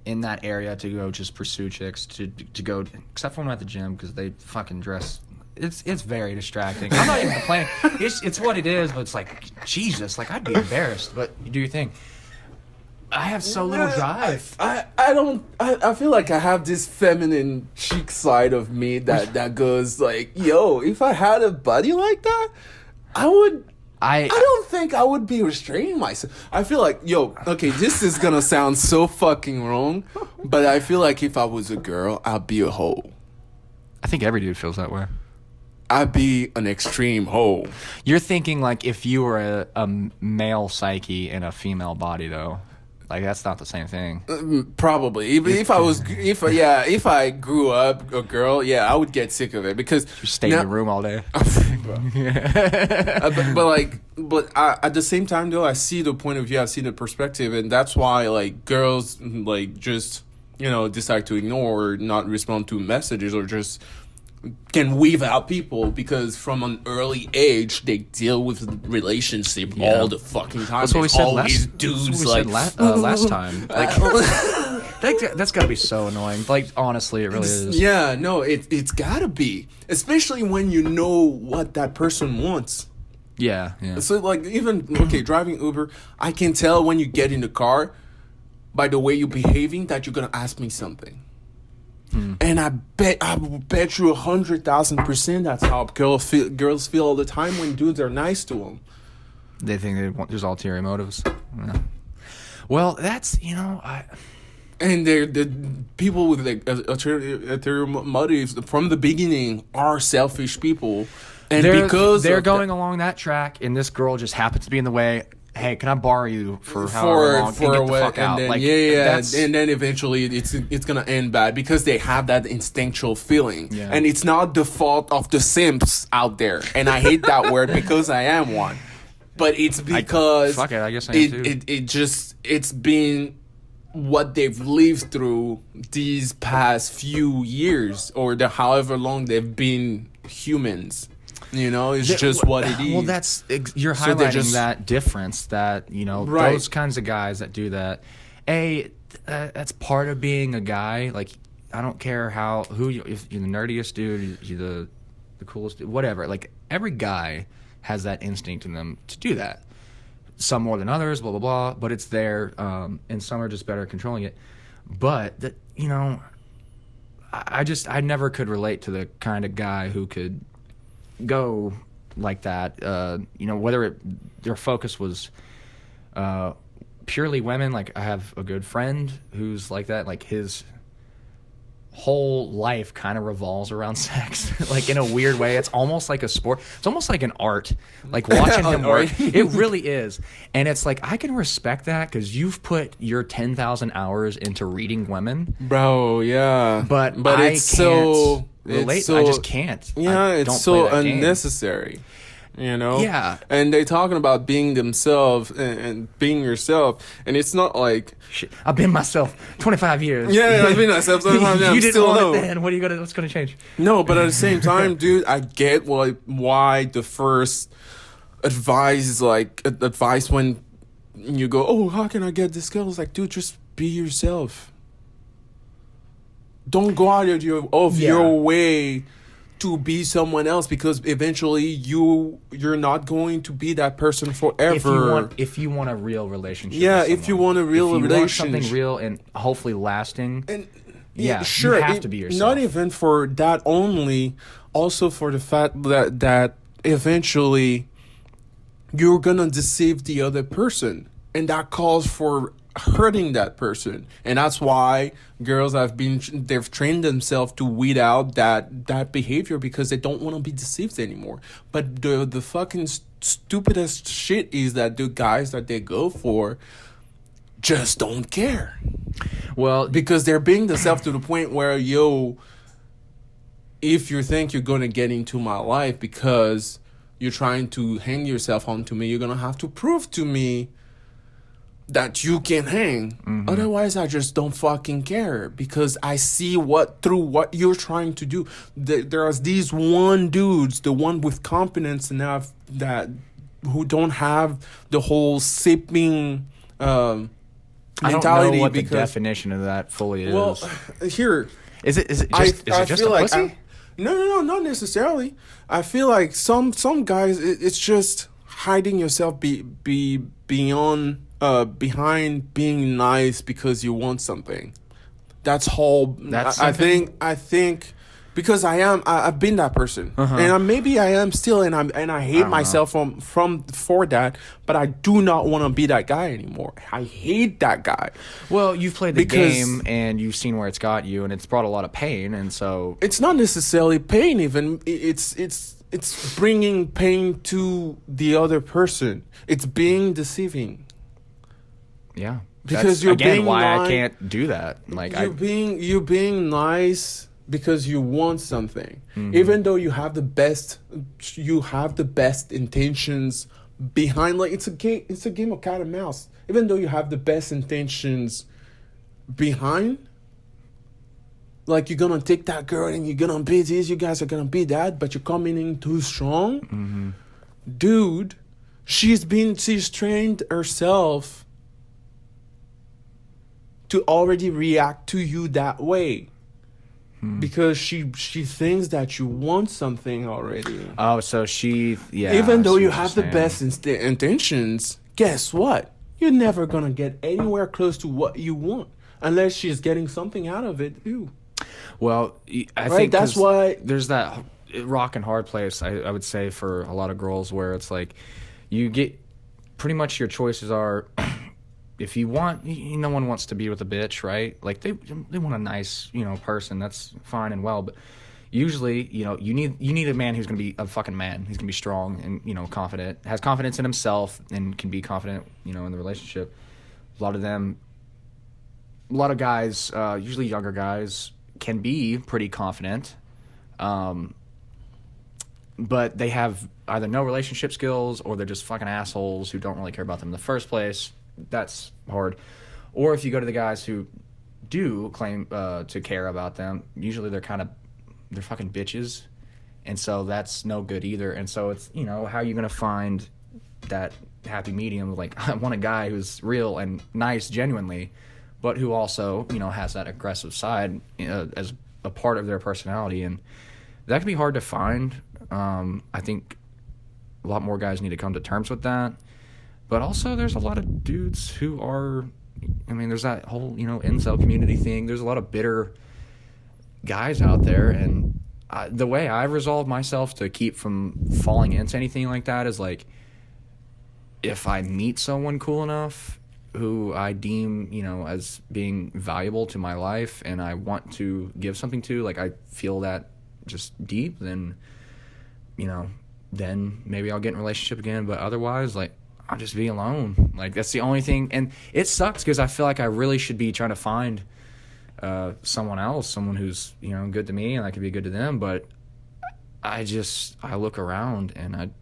in that area to go just pursue chicks to go, except for when I'm at the gym because they fucking dress. It's very distracting. I'm not even complaining. It's what it is, but it's like, Jesus, like, I'd be embarrassed. But you do your thing. I have so little drive. I feel like I have this feminine chic side of me that goes like, yo, if I had a buddy like that, I don't think I would be restraining myself. I feel like, yo, okay, this is gonna sound so fucking wrong, but I feel like if I was a girl, I'd be a hoe. I think every dude feels that way. I'd be an extreme hoe. You're thinking like if you were a male psyche in a female body, though. Like, that's not the same thing. Probably. If I grew up a girl, yeah, I would get sick of it because Just stay in your room all day. but at the same time though, I see the point of view, I see the perspective, and that's why like girls like just, you know, decide to ignore or not respond to messages or just can weave out people because from an early age they deal with relationship all the fucking time. That's what we said always dudes like last time. Like, that's gotta be so annoying. Like, honestly, it really is. Yeah, no, it's gotta be, especially when you know what that person wants. Yeah. So like, even driving Uber, I can tell when you get in the car by the way you're behaving that you're gonna ask me something. And I bet you 100,000% that's how girls feel all the time when dudes are nice to them. They think there's ulterior motives. Yeah. Well, that's, you know, And they're the people with like ulterior motives from the beginning are selfish people, and because they're of going along that track, and this girl just happens to be in the way. Hey, can I borrow you for however long and get the fuck out? Then, Like, yeah, and then eventually it's gonna end bad because they have that instinctual feeling, Yeah. and it's not the fault of the simps out there. And I hate that word because I am one, but it's because fuck it, I guess I am too. It's been what they've lived through these past few years or the however long they've been humans. You know, it's just what it is. Well, that's you're So they're highlighting just- that difference. That Right. those kinds of guys that do that. That's part of being a guy. Like, I don't care if you're the nerdiest dude, you're the coolest dude, whatever. Like, every guy has that instinct in them to do that. Some more than others, blah blah blah. But it's there, and some are just better at controlling it. But that I never could relate to the kind of guy who could go like that. Whether their focus was purely women. Like, I have a good friend who's like that. Like, his whole life kind of revolves around sex. Like, in a weird way, it's almost like a sport. It's almost like an art. Like, watching him work, it really is. And it's like, I can respect that because you've put your 10,000 hours into reading women, bro. Yeah, but I it's can't so relate. It's so, I just can't. Yeah, I it's don't so play that game. unnecessary. You know? Yeah. And they're talking about being themselves and being yourself, and it's not like Shit, I've been myself 25 years. yeah, I've been myself. You I'm didn't still want no. it then. What's gonna change? No, but at the same time, dude, I get why the first advice is like advice when you go, oh, how can I get this girl? It's like, dude, just be yourself. Don't go out of your way to be someone else, because eventually you're not going to be that person forever. If you want a real relationship. Yeah, with if you someone. want a real if you want relationship. something real and hopefully lasting. And Yeah, sure, you have to be yourself. Not even for that only, also for the fact that eventually you're gonna deceive the other person, and that calls for hurting that person. And that's why girls they've trained themselves to weed out that behavior, because they don't want to be deceived anymore. But the fucking stupidest shit is that the guys that they go for just don't care, Well, because they're being themselves to the point where, if you think you're going to get into my life because you're trying to hang yourself onto me, you're going to have to prove to me that you can hang. Mm-hmm. Otherwise, I just don't fucking care, because I see through what you're trying to do. There's these dudes, the one with confidence enough who don't have the whole sipping mentality. I don't know what the because, definition of that fully is. well, here, is it just a pussy? No, not necessarily. I feel like some guys, it's just hiding yourself behind being nice because you want something. That's all. I think because I've been that person, and maybe I am still, and I hate myself for that. But I do not want to be that guy anymore. I hate that guy. Well, you've played the game and you've seen where it's got you, and it's brought a lot of pain, and so it's not necessarily pain. Even it's bringing pain to the other person. It's being deceiving. yeah, Because that's, you're again being why I lying. can't do that. Like You're being nice because you want something, even though you have the best intentions behind. Like, it's a game of cat and mouse. Even though you have the best intentions behind, like, you're gonna take that girl and you're gonna be this, you guys are gonna be that, but you're coming in too strong, dude. She's trained herself to already react to you that way, because she thinks that you want something already. Oh, so Even though you have the best intentions, guess what? You're never gonna get anywhere close to what you want unless she's getting something out of it too. Well, I think that's why there's that rock and hard place, I would say, for a lot of girls, where it's like you get pretty much your choices are if you want, no one wants to be with a bitch, right? Like they want a nice, person. That's fine and well, but usually, you need a man who's going to be a fucking man. He's going to be strong and, confident, has confidence in himself and can be confident, in the relationship. A lot of guys, usually younger guys, can be pretty confident, but they have either no relationship skills or they're just fucking assholes who don't really care about them in the first place. That's hard. Or if you go to the guys who do claim to care about them, usually they're fucking bitches, and so that's no good either. And so it's, how are you going to find that happy medium? Like, I want a guy who's real and nice genuinely, but who also, has that aggressive side as a part of their personality, and that can be hard to find. I think a lot more guys need to come to terms with that. But also there's a lot of dudes who are, there's that whole, incel community thing. There's a lot of bitter guys out there, and the way I resolve myself to keep from falling into anything like that is, like, if I meet someone cool enough who I deem, as being valuable to my life and I want to give something to, like, I feel that just deep, then, then maybe I'll get in a relationship again. But otherwise, like, I'll just be alone. Like, that's the only thing. And it sucks because I feel like I really should be trying to find someone else, someone who's, good to me and I can be good to them. But I look around and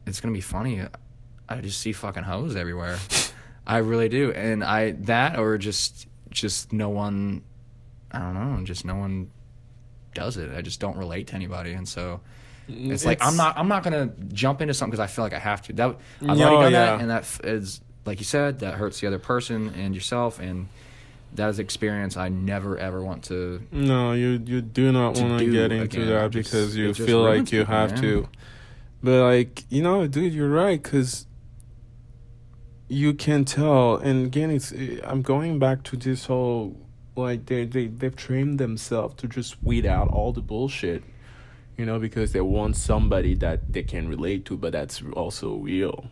it's going to be funny. I just see fucking hoes everywhere. I really do. And or just no one, I don't know, just no one does it. I just don't relate to anybody. And so it's like, I'm not going to jump into something because I feel like I have to. I've already done that. And that is, like you said, that hurts the other person and yourself. And that is an experience I never, ever want to. No, you do not want to get into that because you feel like you have to. But, like, dude, you're right, because you can tell. And again, I'm going back to this whole, like, they've trained themselves to just weed out all the bullshit, because they want somebody that they can relate to, but that's also real.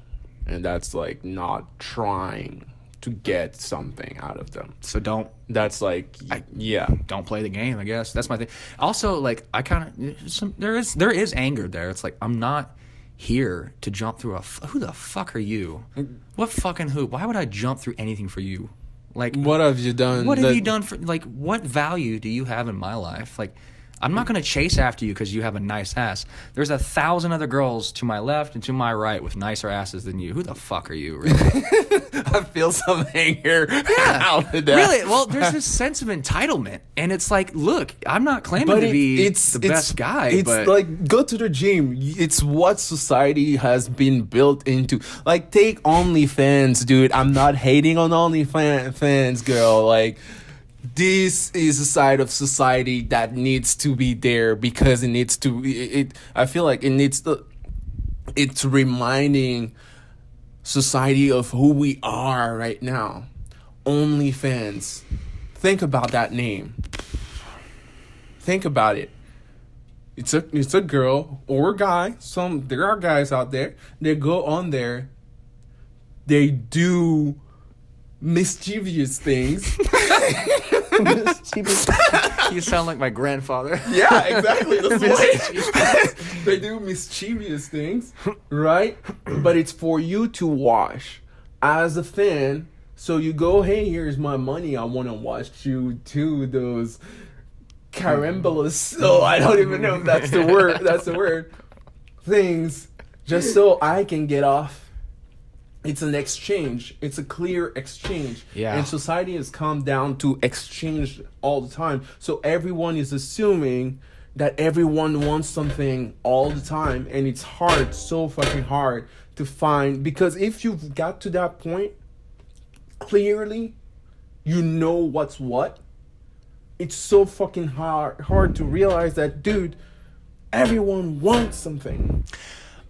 And that's, like, not trying to get something out of them. So don't play the game, I guess. That's my thing. Also, like, I kind of, there is anger there. It's like, I'm not here to jump through who the fuck are you? What fucking who? Why would I jump through anything for you? Like, what have you done? What have you done for, like, what value do you have in my life? Like, I'm not going to chase after you because you have a nice ass. There's 1,000 other girls to my left and to my right with nicer asses than you. Who the fuck are you, really? I feel some anger. Yeah, really. Well, there's this sense of entitlement, and it's like, look, I'm not claiming to be the best guy. It's but like, go to the gym. It's what society has been built into. Like, take OnlyFans, dude. I'm not hating on OnlyFans, girl. Like, this is a side of society that needs to be there because it needs to. I feel like it needs to. It's reminding society of who we are right now. OnlyFans. Think about that name. Think about it. It's a girl or a guy. There are guys out there. They go on there. They do mischievous things. You sound like my grandfather. Yeah, exactly. They do mischievous things, right? But it's for you to watch as a fan. So you go, hey, here's my money. I want to watch you do those carambolas. Oh, I don't even know if that's the word. That's the word. Things just so I can get off. It's an exchange. It's a clear exchange. Yeah. And society has come down to exchange all the time. So everyone is assuming that everyone wants something all the time. And it's hard, so fucking hard to find. Because if you've got to that point, clearly, you know what's what. It's so fucking hard to realize that, dude, everyone wants something.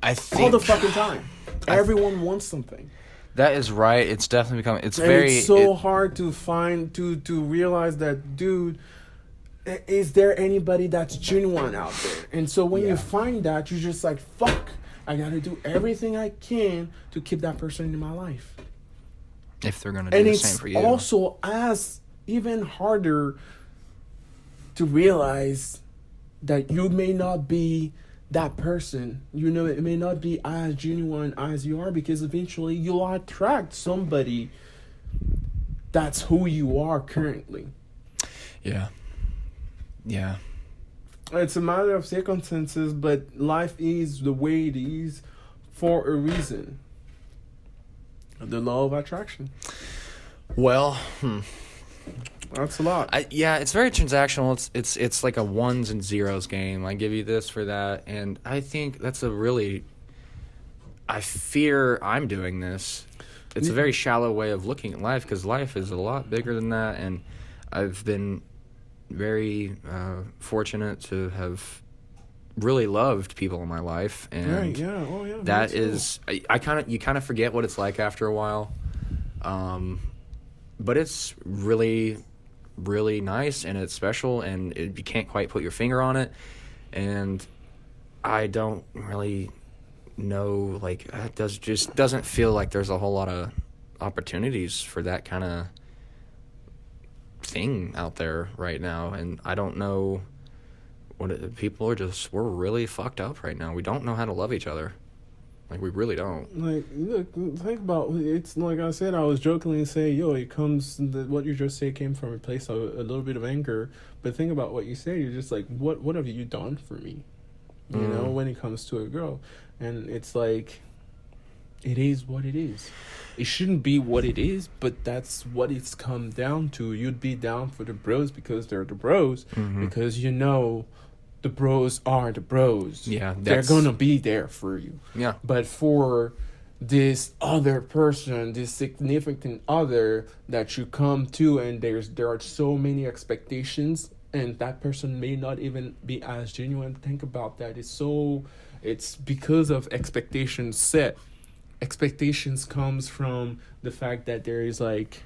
I think all the fucking time. Everyone wants something. That is right. It's definitely becoming. It's hard to find to realize that, dude. Is there anybody that's genuine out there? And so when you find that, you're just like, fuck. I gotta do everything I can to keep that person in my life. If they're going to do And the it's same for you. also as even harder to realize that you may not be that person. You know, it may not be as genuine as you are, because eventually you'll attract somebody that's who you are currently. Yeah. Yeah. It's a matter of circumstances, but life is the way it is for a reason. The law of attraction. Well, That's a lot. it's very transactional. It's like a ones and zeros game. I give you this for that, and I think that's I fear I'm doing this. It's a very shallow way of looking at life, because life is a lot bigger than that, and I've been very fortunate to have really loved people in my life, and Right, yeah, oh yeah. that me too. is you kind of forget what it's like after a while, but it's really, really nice, and it's special, and you can't quite put your finger on it, and I don't really know, like, it doesn't feel like there's a whole lot of opportunities for that kind of thing out there right now, and I don't know people are we're really fucked up right now. We don't know how to love each other. Like, we really don't. Like, look, think about, it's like I said, I was jokingly saying, what you just said came from a place of a little bit of anger, but think about what you said. You're just like, what have you done for me? You know, when it comes to a girl. And it's like, it is what it is. It shouldn't be what it is, but that's what it's come down to. You'd be down for the bros because they're the bros, because you know the bros are the bros. Yeah, they're gonna be there for you. Yeah. But for this other person, this significant other that you come to, and there are so many expectations, and that person may not even be as genuine. Think about that. It's because of expectations set. Expectations comes from the fact that there is like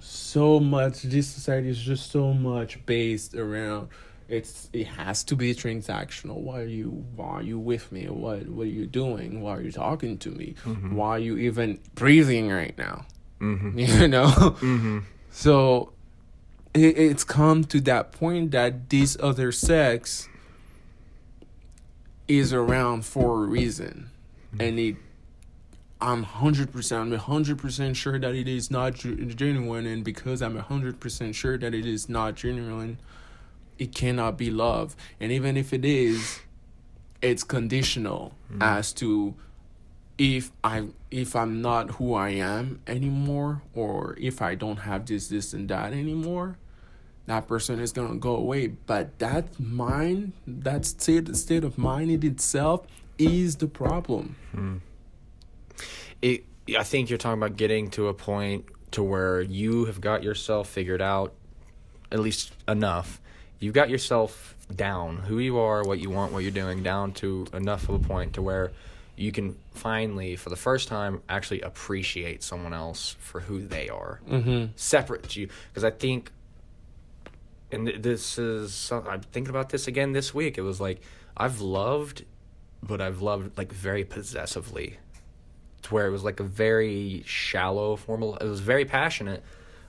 so much, this society is just so much based around it has to be transactional. Why are you with me? What are you doing? Why are you talking to me? Why are you even breathing right now? You know? So it's come to that point that this other sex is around for a reason, and I'm 100% sure that it is not genuine, and because I'm 100% sure that it is not genuine, it cannot be love. And even if it is, it's conditional as to if I'm not who I am anymore, or if I don't have this and that anymore, that person is gonna go away. But that state of mind in itself is the problem. I think you're talking about getting to a point to where you have got yourself figured out, at least enough. You've got yourself down, who you are, what you want, what you're doing, down to enough of a point to where you can finally, for the first time, actually appreciate someone else for who they are, separate to you. Because I think, and I'm thinking about this again this week. It was like, I've loved, but I've loved like very possessively, to where it was like a very shallow formal. It was very passionate,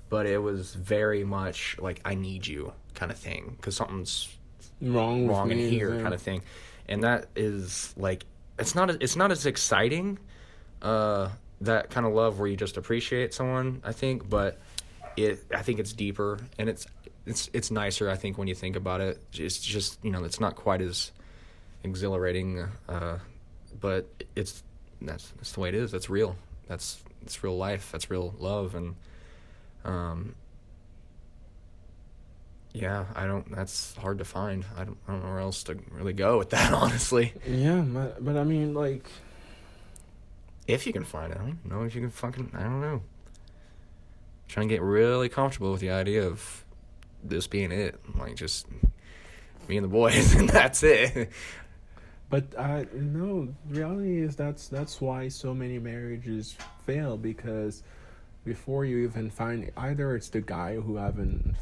but it was very much like, I need you kind of thing, because something's wrong in here kind of thing. And that is like, it's not as exciting, that kind of love where you just appreciate someone, I think, but I think it's deeper, and it's nicer, I think, when you think about it. It's just, it's not quite as exhilarating, but that's the way it is. That's real. It's real life. That's real love. And that's hard to find. I don't know where else to really go with that, honestly. Yeah, but I mean, like, if you can find it, I don't know if you can I don't know. Trying to get really comfortable with the idea of this being it, like just me and the boys, and that's it. But no, the reality is that's why so many marriages fail, because before you even find, either it's the guy who hasn't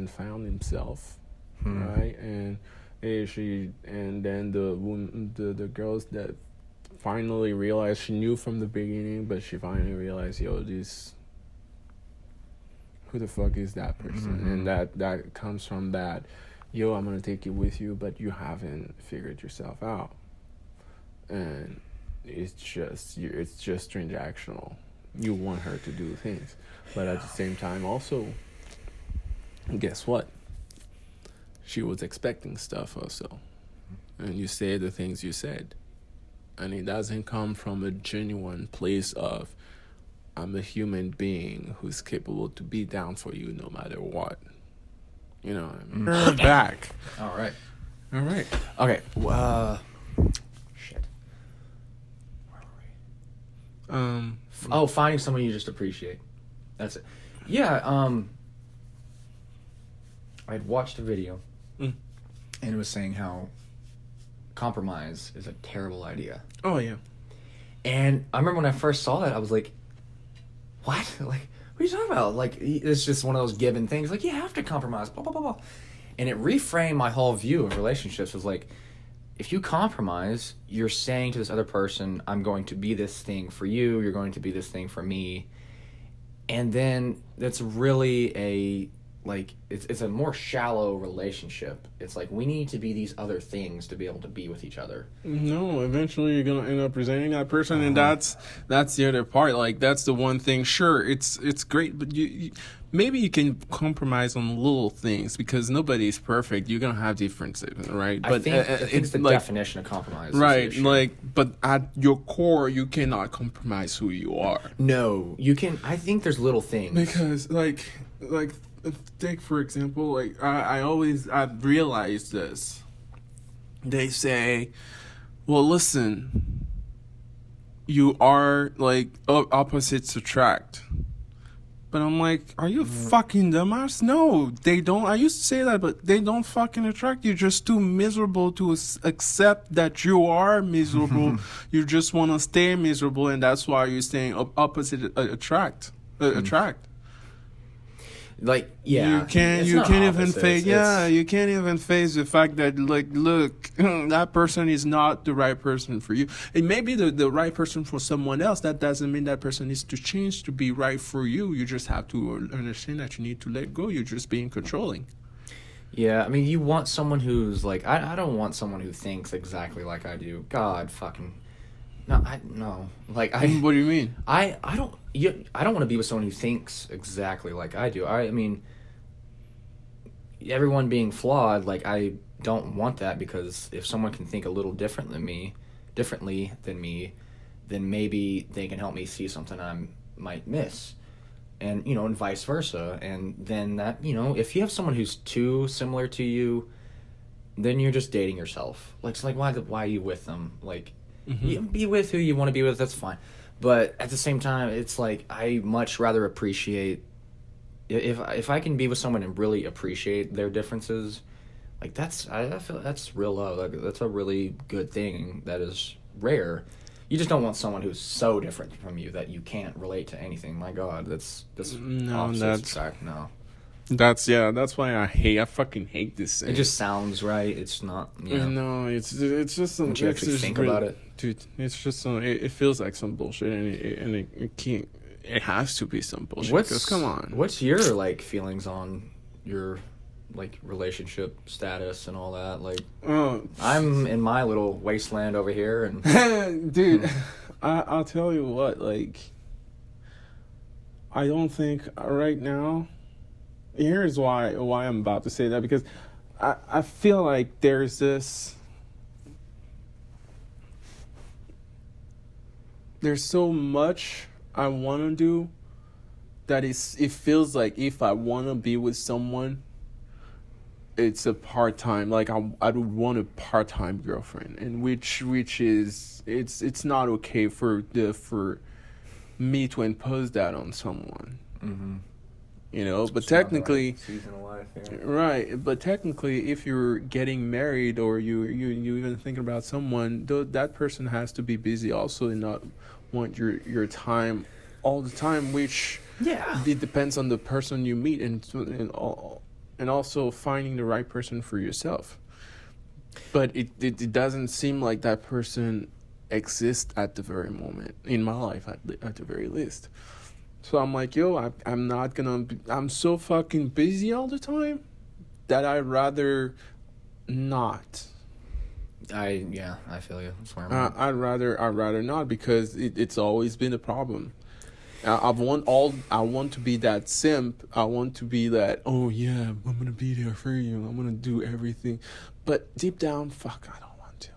found himself, right, and then the girls that finally realized, she knew from the beginning, but she finally realized, yo, this, who the fuck is that person? Mm-hmm. And that comes from that, yo, I'm gonna take you with you, but you haven't figured yourself out, and it's just transactional. You want her to do things, but at the same time, also, guess what? She was expecting stuff also, and you say the things you said, and it doesn't come from a genuine place of, I'm a human being who's capable to be down for you no matter what. You know what I mean? We're back. All right. All right. Okay. Shit. Where were we? Finding someone you just appreciate. That's it. Yeah. I'd watched a video, and it was saying how compromise is a terrible idea. Oh yeah. And I remember when I first saw that, I was like, what? Like, what are you talking about? Like, it's just one of those given things. Like, you have to compromise, blah, blah, blah, blah. And it reframed my whole view of relationships. It was like, if you compromise, you're saying to this other person, I'm going to be this thing for you, you're going to be this thing for me. And then that's really it's a more shallow relationship. It's like, we need to be these other things to be able to be with each other. No, eventually you're gonna end up resenting that person, and that's the other part. Like, that's the one thing. Sure, it's great, but you maybe you can compromise on little things, because nobody's perfect. You're gonna have differences, right? I But think it's the like, definition of compromise. right? Like, but at your core, you cannot compromise who you are. No, you can. I think there's little things. Because like take for example, like I've realized this. They say, well, listen, you are like opposites attract. But I'm like, are you fucking dumbass? No, they don't. I used to say that, but they don't fucking attract. You're just too miserable to accept that you are miserable. You just want to stay miserable, and that's why you're saying opposite attract. Like, yeah, you can't even face you can't even face the fact that, like, look, that person is not the right person for you. It may be the right person for someone else. That doesn't mean that person needs to change to be right for you. You just have to understand that you need to let go. You're just being controlling. Yeah, I mean, you want someone who's like, I don't want someone who thinks exactly like I do. God fucking no. Like, What do you mean? I don't want to be with someone who thinks exactly like I do. I mean, everyone being flawed, like, I don't want that, because if someone can think a little differently than me, then maybe they can help me see something I might miss. And, and vice versa. And then that, if you have someone who's too similar to you, then you're just dating yourself. Like, it's like, why are you with them? Like, you be with who you want to be with, that's fine. But at the same time, it's like, I much rather appreciate, if I can be with someone and really appreciate their differences, like, I feel that's real love. Like, that's a really good thing that is rare. You just don't want someone who's so different from you that you can't relate to anything. My God, that's no. That's That's why I fucking hate this thing. It just sounds right. It's not. No, it's just. Don't you actually think about it, dude? It's just some. It feels like some bullshit, and it can't. It has to be some bullshit. Because come on. What's your feelings on your relationship status and all that? Like, I'm in my little wasteland over here, and dude, I'll tell you what. Like, I don't think right now. Here's why I'm about to say that, because I feel like there's so much I want to do that it feels like if I want to be with someone, it's a part-time, like I would want a part-time girlfriend, and which is it's not okay for me to impose that on someone. But technically, seasonal life, yeah. Right, but technically, if you're getting married or you even thinking about someone, that person has to be busy also and not want your time all the time, which it depends on the person you meet and also finding the right person for yourself. But it doesn't seem like that person exist at the very moment in my life, at the very least. So I'm like, yo, I'm not gonna. I'm so fucking busy all the time that I'd rather not. I feel you. That's where I'm at. I'd rather not, because it's always been a problem. I want to be that simp. I want to be that. Oh yeah, I'm gonna be there for you. I'm gonna do everything, but deep down, fuck, I don't want to.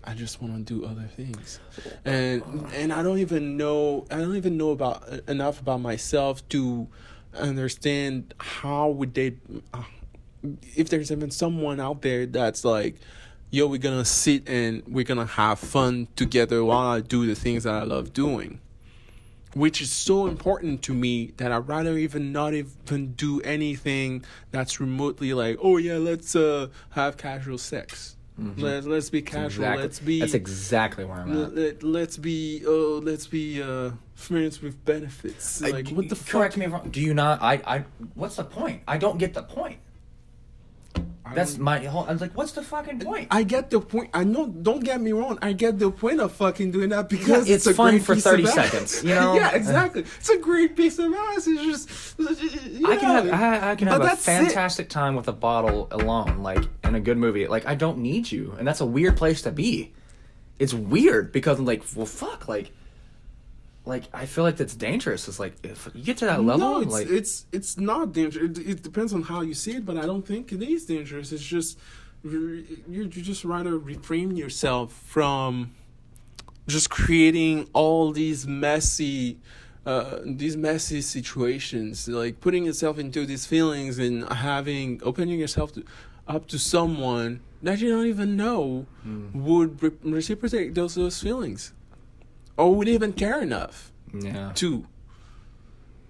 I just want to do other things, and I don't even know. I don't even know enough about myself to understand how would they. If there's even someone out there that's like, yo, we're gonna sit and we're gonna have fun together while I do the things that I love doing, which is so important to me that I'd rather even not even do anything that's remotely like, oh yeah, let's have casual sex. Mm-hmm. Let's be casual. That's exactly where I'm at. Let's be friends with benefits. Like, what the fuck? Correct me if I'm wrong. Do you not? I. What's the point? I don't get the point. That's my whole. I was like, what's the fucking point? I get the point. I know. Don't get me wrong. I get the point of fucking doing that, because it's a fun great for piece 30 of ass. seconds. You know? Yeah, exactly. It's a great piece of ass. It's just. Yeah. I can have a that's fantastic time with a bottle alone, like in a good movie. Like, I don't need you, and that's a weird place to be. It's weird because I'm like, well, fuck, like I feel like that's dangerous. It's like, if you get to that level, no, it's not dangerous. It depends on how you see it, but I don't think it is dangerous. It's just you just rather refrain yourself from just creating all these messy situations, like putting yourself into these feelings and opening yourself up to someone that you don't even know would reciprocate those feelings, or would even care enough to.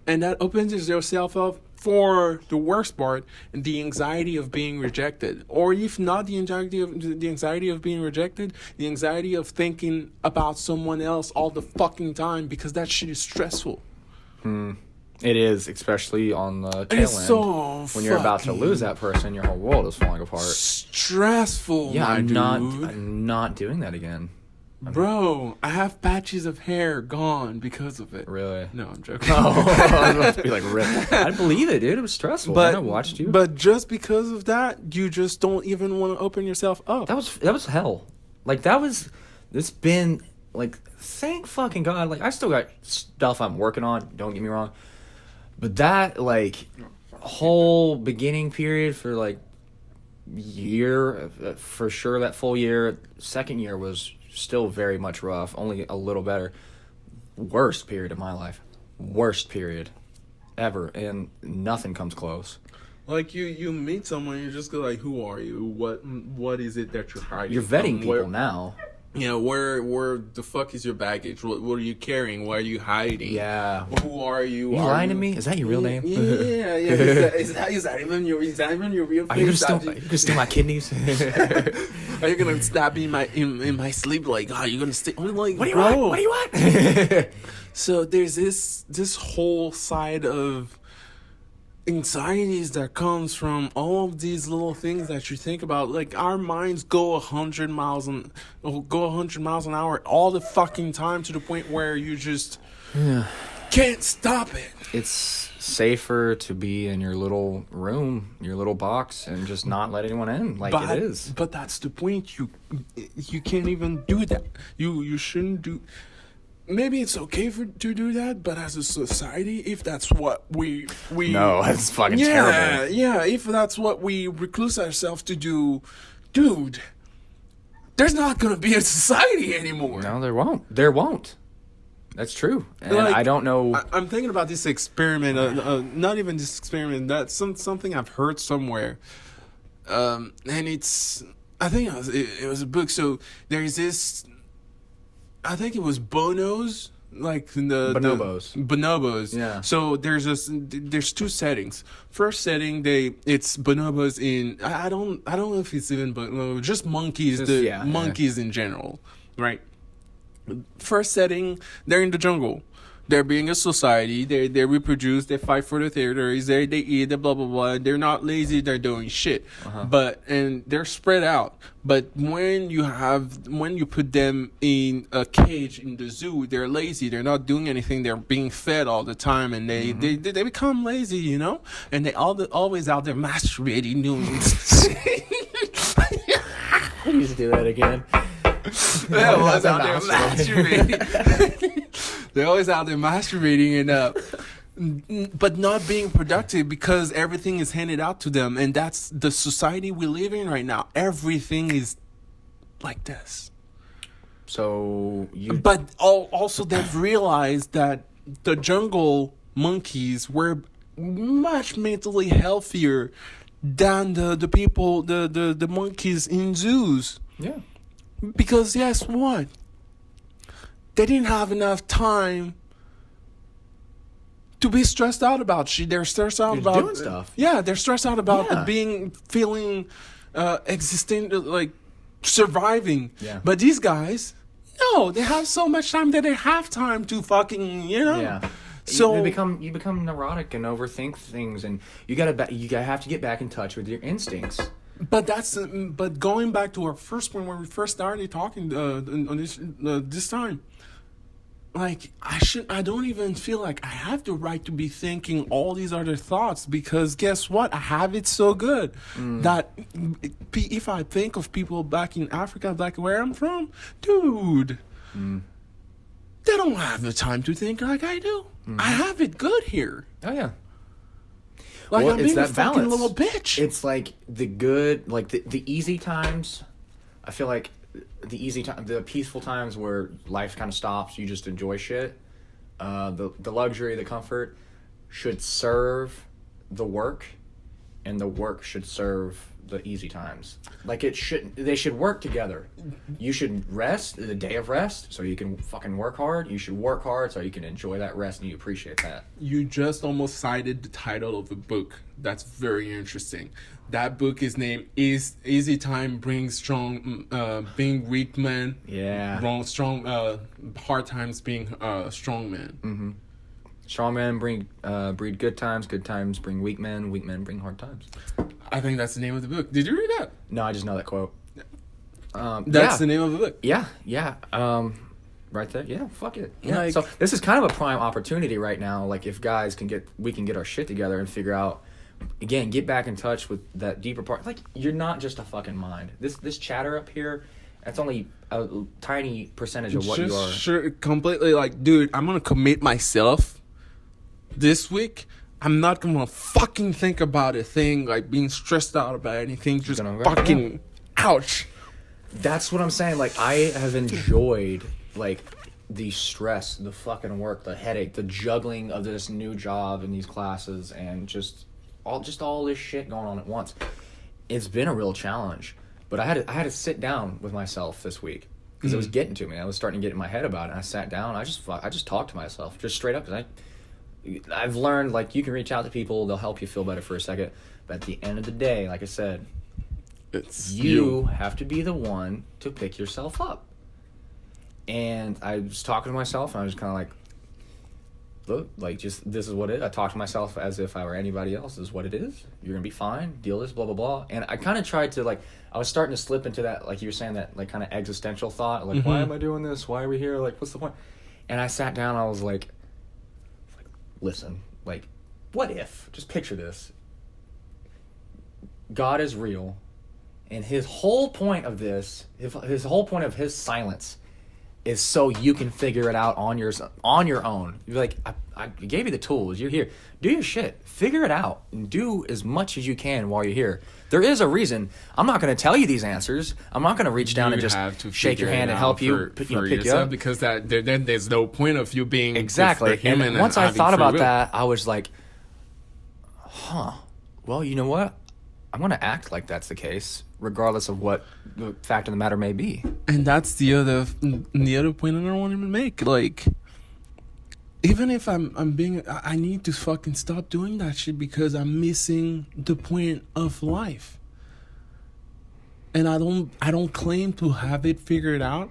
And that opens yourself up for the worst part, the anxiety of being rejected. Or if not the anxiety of being rejected, the anxiety of thinking about someone else all the fucking time, because that shit is stressful. It is, especially on the tail end. So when you're about to lose that person, your whole world is falling apart. Stressful, yeah, my dude. I'm not doing that again. Bro, I have patches of hair gone because of it. Really? No, I'm joking. Oh, I was about to be like, rip. I believe it, dude. It was stressful. But I watched you. But just because of that, you just don't even want to open yourself up. That was hell. Like, it's been, like, thank fucking God. Like, I still got stuff I'm working on, don't get me wrong. But that, like, whole beginning period for, like, year, for sure, that full year, second year was still very much rough, only a little better. Worst period of my life. Worst period ever, and nothing comes close. Like, you meet someone, you just go like, who are you? What is it that you're hiding? You're vetting people now. Yeah, where the fuck is your baggage? What are you carrying? Why are you hiding? Yeah. Who are you? You lying to me? Is that your real name? Yeah. Is that even your real face? Are you gonna steal my kidneys? Are you gonna stab me in my sleep? Like, are you gonna stay? I'm like, what do you bro. want? What do you want? So there's this whole side of anxieties that comes from all of these little things that you think about. Like, our minds go 100 miles an hour all the fucking time, to the point where you just can't stop it. It's safer to be in your little room, your little box, and just not let anyone in. It is. But that's the point. You can't even do that. You shouldn't do. Maybe it's okay to do that, but as a society, if that's what we no, that's fucking terrible. Yeah, if that's what we recluse ourselves to do, dude, there's not gonna be a society anymore. No, there won't. That's true, and like, I don't know. I'm thinking about this experiment. Not even this experiment. That's something I've heard somewhere, and it's. I think it was a book. So there's this. I think it was Bonobos, like Bonobos. Bonobos. Yeah. So there's two settings. First setting, it's bonobos in I don't know if it's even bonobos, just monkeys. Monkeys in general, right? First setting, they're in the jungle. They're being a society. They reproduce. They fight for the territories. They eat. They blah blah blah. They're not lazy. They're doing shit. And they're spread out. But when you put them in a cage in the zoo, they're lazy. They're not doing anything. They're being fed all the time, and they become lazy, you know. And they always out there masturbating, doing. Please do that again. They're always out there masturbating. They're always out there masturbating but not being productive because everything is handed out to them, and that's the society we live in right now. Everything is like this. But also they've realized that the jungle monkeys were much mentally healthier than the people, the monkeys in zoos. Yeah. Because guess what? They didn't have enough time to be stressed out about shit. They're stressed out about doing stuff. Yeah, they're stressed out about Yeah. feeling, existing, like surviving. Yeah. But these guys, no, they have so much time that they have time to fucking, Yeah. So you become neurotic and overthink things, and you have to get back in touch with your instincts. But going back to our first point when we first started talking on this time, like I don't even feel like I have the right to be thinking all these other thoughts, because guess what? I have it so good that if I think of people back in Africa, like where I'm from, dude, they don't have the time to think like I do. I have it good here. Oh yeah. Like Well, I'm it's being a that fucking balance. little bitch. It's like the good, like the easy times. I feel like the easy time, the peaceful times where life kind of stops, you just enjoy shit. The luxury, the comfort should serve the work, and the work should serve the easy times. Like they should work together. You should rest the day of rest so you can fucking work hard. You should work hard so you can enjoy that rest and you appreciate that. You just almost cited the title of the book. That's very interesting. That book is named Easy Time Brings Strong, Being Weak Man. Yeah. Hard Times Being Strong Man. Mm-hmm. Strong men breed good times bring weak men bring hard times. I think that's the name of the book. Did you read that? No, I just know that quote. That's the name of the book. Yeah. Right there. Yeah, fuck it. Yeah. Like- So this is kind of a prime opportunity right now. Like if guys we can get our shit together and figure out, again, get back in touch with that deeper part. Like you're not just a fucking mind. This chatter up here, that's only a tiny percentage of what you are. Sure, completely. Like, dude, I'm gonna commit myself this week. I'm not gonna fucking think about a thing, like being stressed out about anything. Just fucking ouch. That's what I'm saying. Like I have enjoyed like the stress, the fucking work, the headache, the juggling of this new job and these classes, and just all this shit going on at once. It's been a real challenge, but I had to sit down with myself this week because it was getting to me. I was starting to get in my head about it. And I sat down. I just talked to myself just straight up, because I've learned, like, you can reach out to people, they'll help you feel better for a second, but at the end of the day, like I said, It's you have to be the one to pick yourself up. And I was talking to myself, and I was kind of like, look, like, just, this is what it is. I talked to myself as if I were anybody else. This is what it is. You're going to be fine. Deal with this, blah, blah, blah. And I kind of tried to, like, I was starting to slip into that, like you were saying, that, like, kind of existential thought. Like, why am I doing this? Why are we here? Like, what's the point? And I sat down, and I was like, listen, like, what if? Just picture this. God is real, and his whole point of this, his whole point of his silence is so you can figure it out on your own. You're like, I gave you the tools. You're here. Do your shit. Figure it out and do as much as you can while you're here. There is a reason. I'm not going to tell you these answers. I'm not going to reach down and just shake your hand and help you, pick you up. Because then there's no point of you being exactly. human. And once I thought about that, I was like, well, you know what? I'm going to act like that's the case, regardless of what the fact of the matter may be. And that's the other point I don't want to make. Like, even if I'm being, I need to fucking stop doing that shit because I'm missing the point of life. And I don't claim to have it figured out,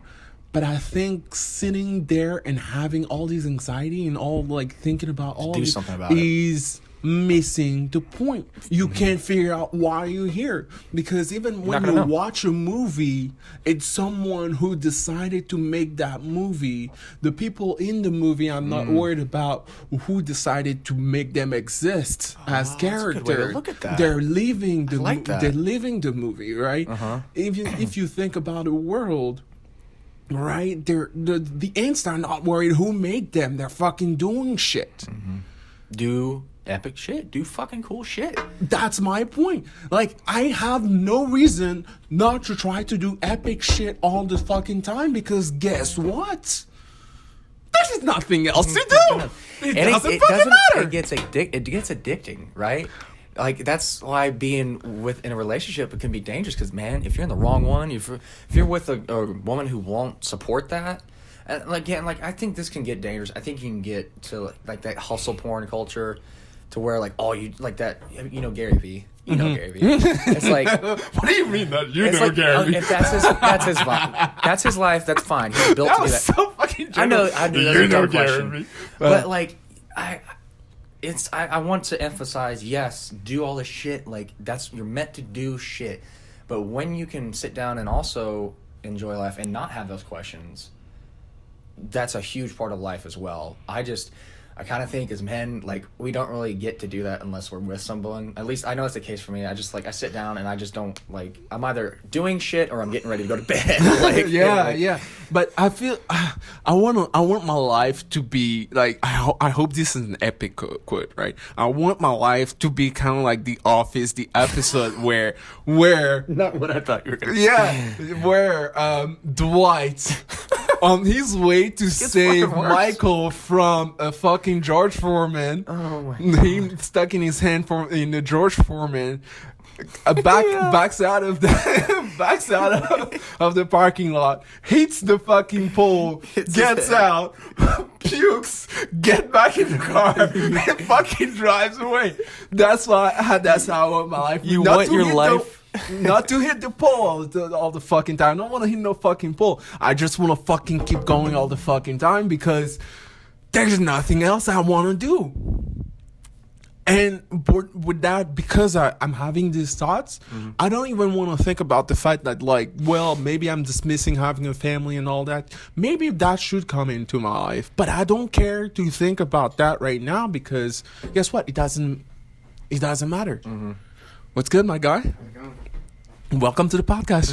But I think sitting there and having all this anxiety and all like thinking about all do this something about it. is missing the point. You can't figure out why you're here, because even when gonna you know. watch a movie, it's someone who decided to make that movie. The people in the movie, I'm not worried about who decided to make them exist as that's a characters. good way to look at that. They're leaving the like that. they're leaving the movie, right? If you think about a world, right? The ants are not worried who made them. They're fucking doing shit. Do epic shit. Do fucking cool shit. That's my point. Like, I have no reason not to try to do epic shit all the fucking time, because guess what? There's nothing else to do. It doesn't fucking matter. It gets addicting, right? Like, that's why being in a relationship, it can be dangerous, because, man, if you're in the wrong one, if you're with a woman who won't support that, and again, like, I think this can get dangerous. I think you can get to like that hustle porn culture, to where like, oh, you like that, you know, Gary Vee. You know Gary Vee. It's like, What do you mean that you it's know like, Gary? if that's his life. That's his life. That's fine. He's built to do that. so fucking I know. That's a dumb Gary question. Vee. But like, I want to emphasize, yes, do all this shit. Like, you're meant to do shit. But when you can sit down and also enjoy life and not have those questions, that's a huge part of life as well. I kind of think as men, like, we don't really get to do that unless we're with someone. At least I know it's the case for me. I sit down and I just don't, like, I'm either doing shit or I'm getting ready to go to bed. Like, yeah. But I feel I want my life to be like, I hope this is an epic quote, right? I want my life to be kind of like The Office, the episode where Not what I thought you were going to where Dwight, on his way to save fucking worse. Michael from a fucking George Foreman, he stuck in his hand in the George Foreman, backs out of the parking lot, hits the fucking pole, gets out, pukes, get back in the car, and fucking drives away. That's how I want my life. You Not want to your hit life- not to hit the pole all the fucking time. I don't want to hit no fucking pole. I just want to fucking keep going all the fucking time, because there's nothing else I want to do. And with that, because I'm having these thoughts, I don't even want to think about the fact that, like, well, maybe I'm dismissing having a family and all that. Maybe that should come into my life. But I don't care to think about that right now, because guess what? It doesn't matter. What's good, my guy? Welcome to the podcast.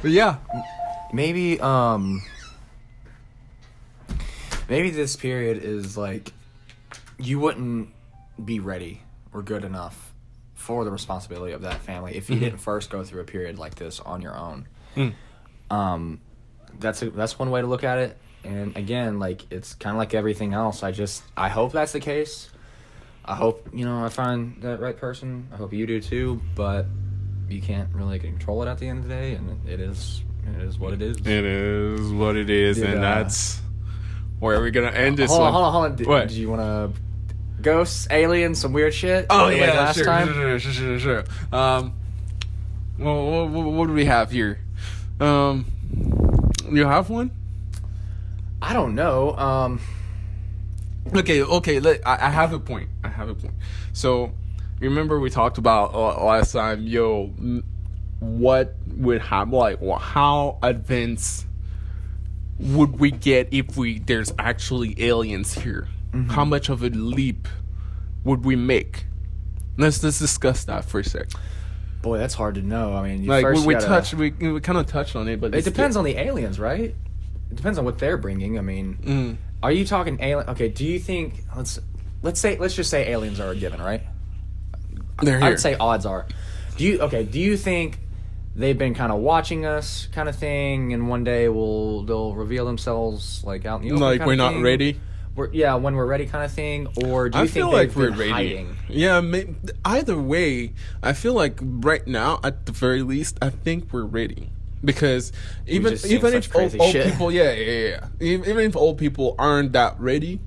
But yeah. Maybe this period is like, you wouldn't be ready or good enough for the responsibility of that family if you didn't first go through a period like this on your own. That's one way to look at it. And again, like, it's kind of like everything else. I hope that's the case. I hope, I find that right person. I hope you do too, but you can't really control it at the end of the day, and it is what it is. It is what it is, Did, and that's where we're gonna end this Hold one. on. What? Did you want to ghosts, aliens, some weird shit? Oh like yeah, last time? Sure. Well, what do we have here? You have one? I don't know. Okay. I have a point. So, remember we talked about last time, what would happen? Like, how advanced would we get if there's actually aliens here? How much of a leap would we make? Let's discuss that for a sec. Boy, that's hard to know. I mean, Like, first we you gotta- kind of touched on it, but It depends on the aliens, right? It depends on what they're bringing. I mean, are you talking alien? Okay, do you think let's just say aliens are a given, right? They're here. I'd say odds are. Do you think they've been kind of watching us, kind of thing, and one day they'll reveal themselves like out in the open? Like, kind we're of not thing? ready. When we're ready, kind of thing, or do you I think feel they've like we're been ready. hiding? Yeah, either way, I feel like right now, at the very least, I think we're ready. Because even just seen if such old crazy shit. people, yeah. Even if old people aren't that ready,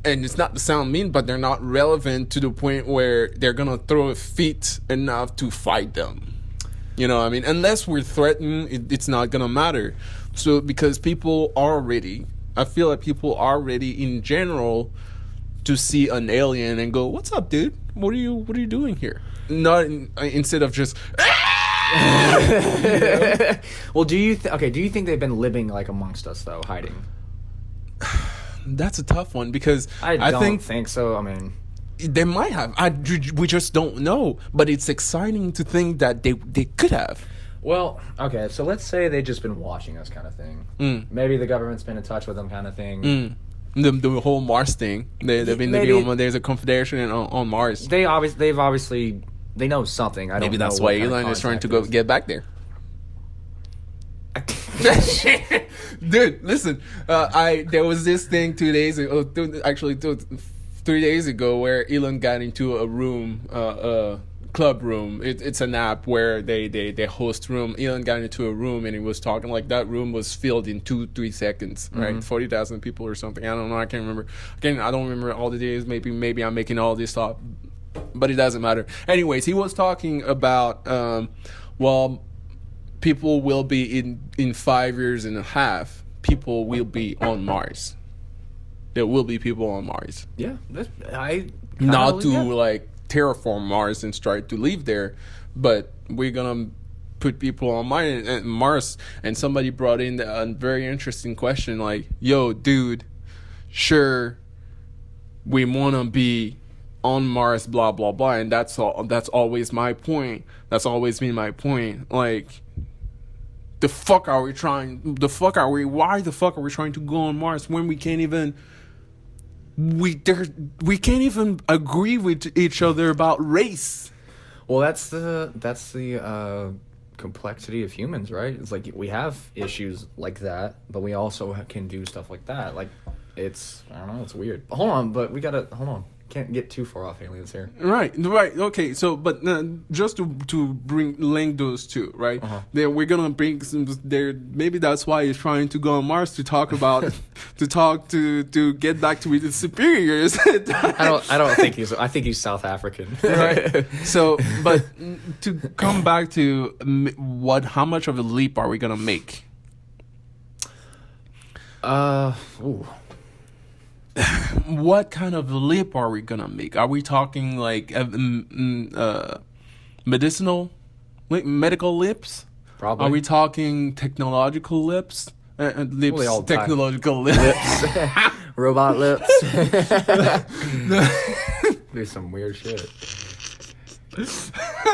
and it's not to sound mean, but they're not relevant to the point where they're gonna throw a fit enough to fight them. You know what I mean? Unless we're threatened, it's not gonna matter. So because people are ready, I feel like people are ready in general to see an alien and go, "What's up, dude? What are you doing here?" Not instead of just. Well, do you think they've been living like amongst us though, hiding? That's a tough one because I don't think so. I mean, they might have. We just don't know. But it's exciting to think that they could have. well, okay, so let's say they've just been watching us, kind of thing. Maybe the government's been in touch with them, kind of thing. The whole Mars thing. They've been living on. There's a confederation on Mars. They've obviously they know something. I don't Maybe know that's what why kind of Elon is trying to contact get back there. Dude, listen. There was this thing 2 days ago. 3 days ago, where Elon got into a room, club room. It's an app where they host room. Elon got into a room and he was talking like that room was filled in 2-3 seconds, right? 40,000 people or something. I don't know. I can't remember. I don't remember all the days. Maybe I'm making all this up, but it doesn't matter. Anyways, he was talking about people will be in 5 years and a half. People will be on Mars. There will be people on Mars. Yeah, I Not to like terraform Mars and try to live there, but we're gonna put people on Mars. And somebody brought in a very interesting question, like, "Yo, dude, sure, we wanna be on Mars, blah blah blah," and that's all. That's always my point. That's always been my point. Like, why the fuck are we trying to go on Mars when we can't even agree with each other about race? Well, that's the complexity of humans, right? It's like we have issues like that, but we also can do stuff like that. Like, I don't know, it's weird. Hold on, can't get too far off aliens here. Right. Okay. So, but just to link those two, right? Then we're gonna bring some there. Maybe that's why he's trying to go on Mars to talk about, to get back to his superiors. I don't think I think he's South African. Right. So, but to come back to how much of a leap are we gonna make? What kind of leap are we gonna make? Are we talking like medical lips? Probably. Are we talking technological lips? Lips, Well, technological lips. Robot lips. There's some weird shit.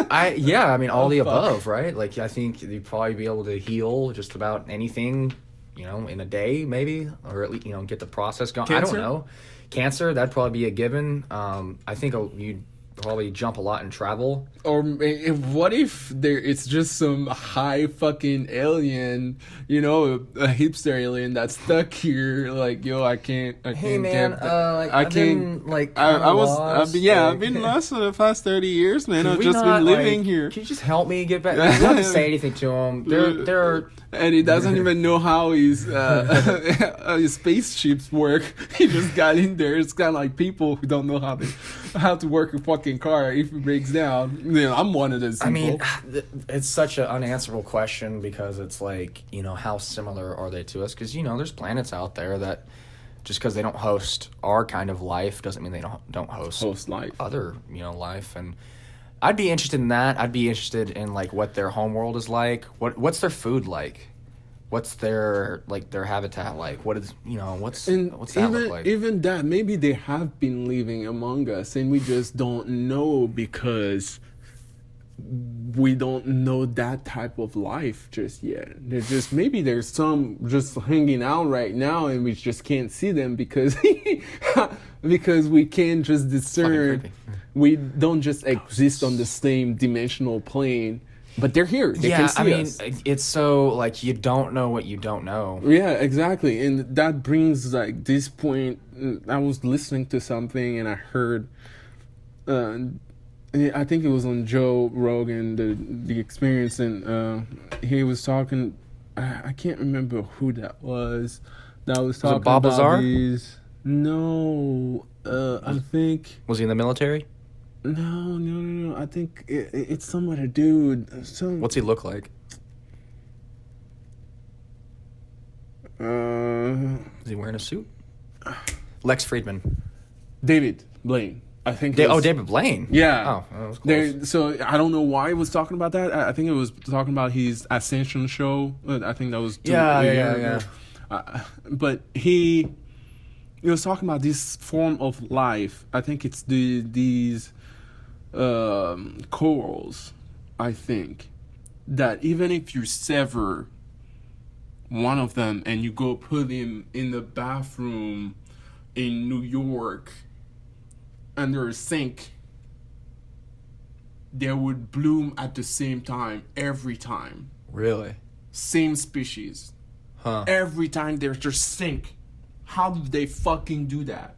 I mean all the above, right? Like, I think you'd probably be able to heal just about anything, in a day, maybe, or at least, get the process going. Cancer? I don't know. Cancer, that'd probably be a given. I think you'd probably jump a lot in travel. Or what if it's just some high fucking alien, a hipster alien that's stuck here, like, yo, I can't. Hey man, I've been lost for the past 30 years, man. I've just been living here. Can you just help me get back? You don't have to say anything to him. They're and he doesn't even know how his spaceships work. He just got in there. It's kind of like people who don't know how to work a fucking car if it breaks down. I'm one of those people. I mean, it's such an unanswerable question because it's like, how similar are they to us? Because, there's planets out there that just because they don't host our kind of life doesn't mean they don't host life. Other, life. And I'd be interested in that. I'd be interested in like what their home world is like. What's their food like? What's their habitat like? What is what's that look like? Even that, maybe they have been living among us and we just don't know because we don't know that type of life just yet. Maybe there's some just hanging out right now and we just can't see them because we can't just discern. We don't just exist on the same dimensional plane. But they're here. They can see us. It's so, like, you don't know what you don't know. Yeah, exactly. And that brings, like, this point. I was listening to something and I heard, I think it was on Joe Rogan, the experience, and he was talking, I can't remember who that was. That was talking it Bob about Lazar? these. No, I think. Was he in the military? No. I think it's some other dude. What's he look like? Is he wearing a suit? Lex Friedman. David Blaine. I think. David Blaine. Yeah. Oh, that was close. So I don't know why he was talking about that. I think it was talking about his Ascension show. I think that was. Yeah. But he was talking about this form of life. I think it's these corals. I think that even if you sever one of them and you go put him in the bathroom in New York under a sink, they would bloom at the same time every time. Really? Same species. Huh. Every time they're just sink. How do they fucking do that?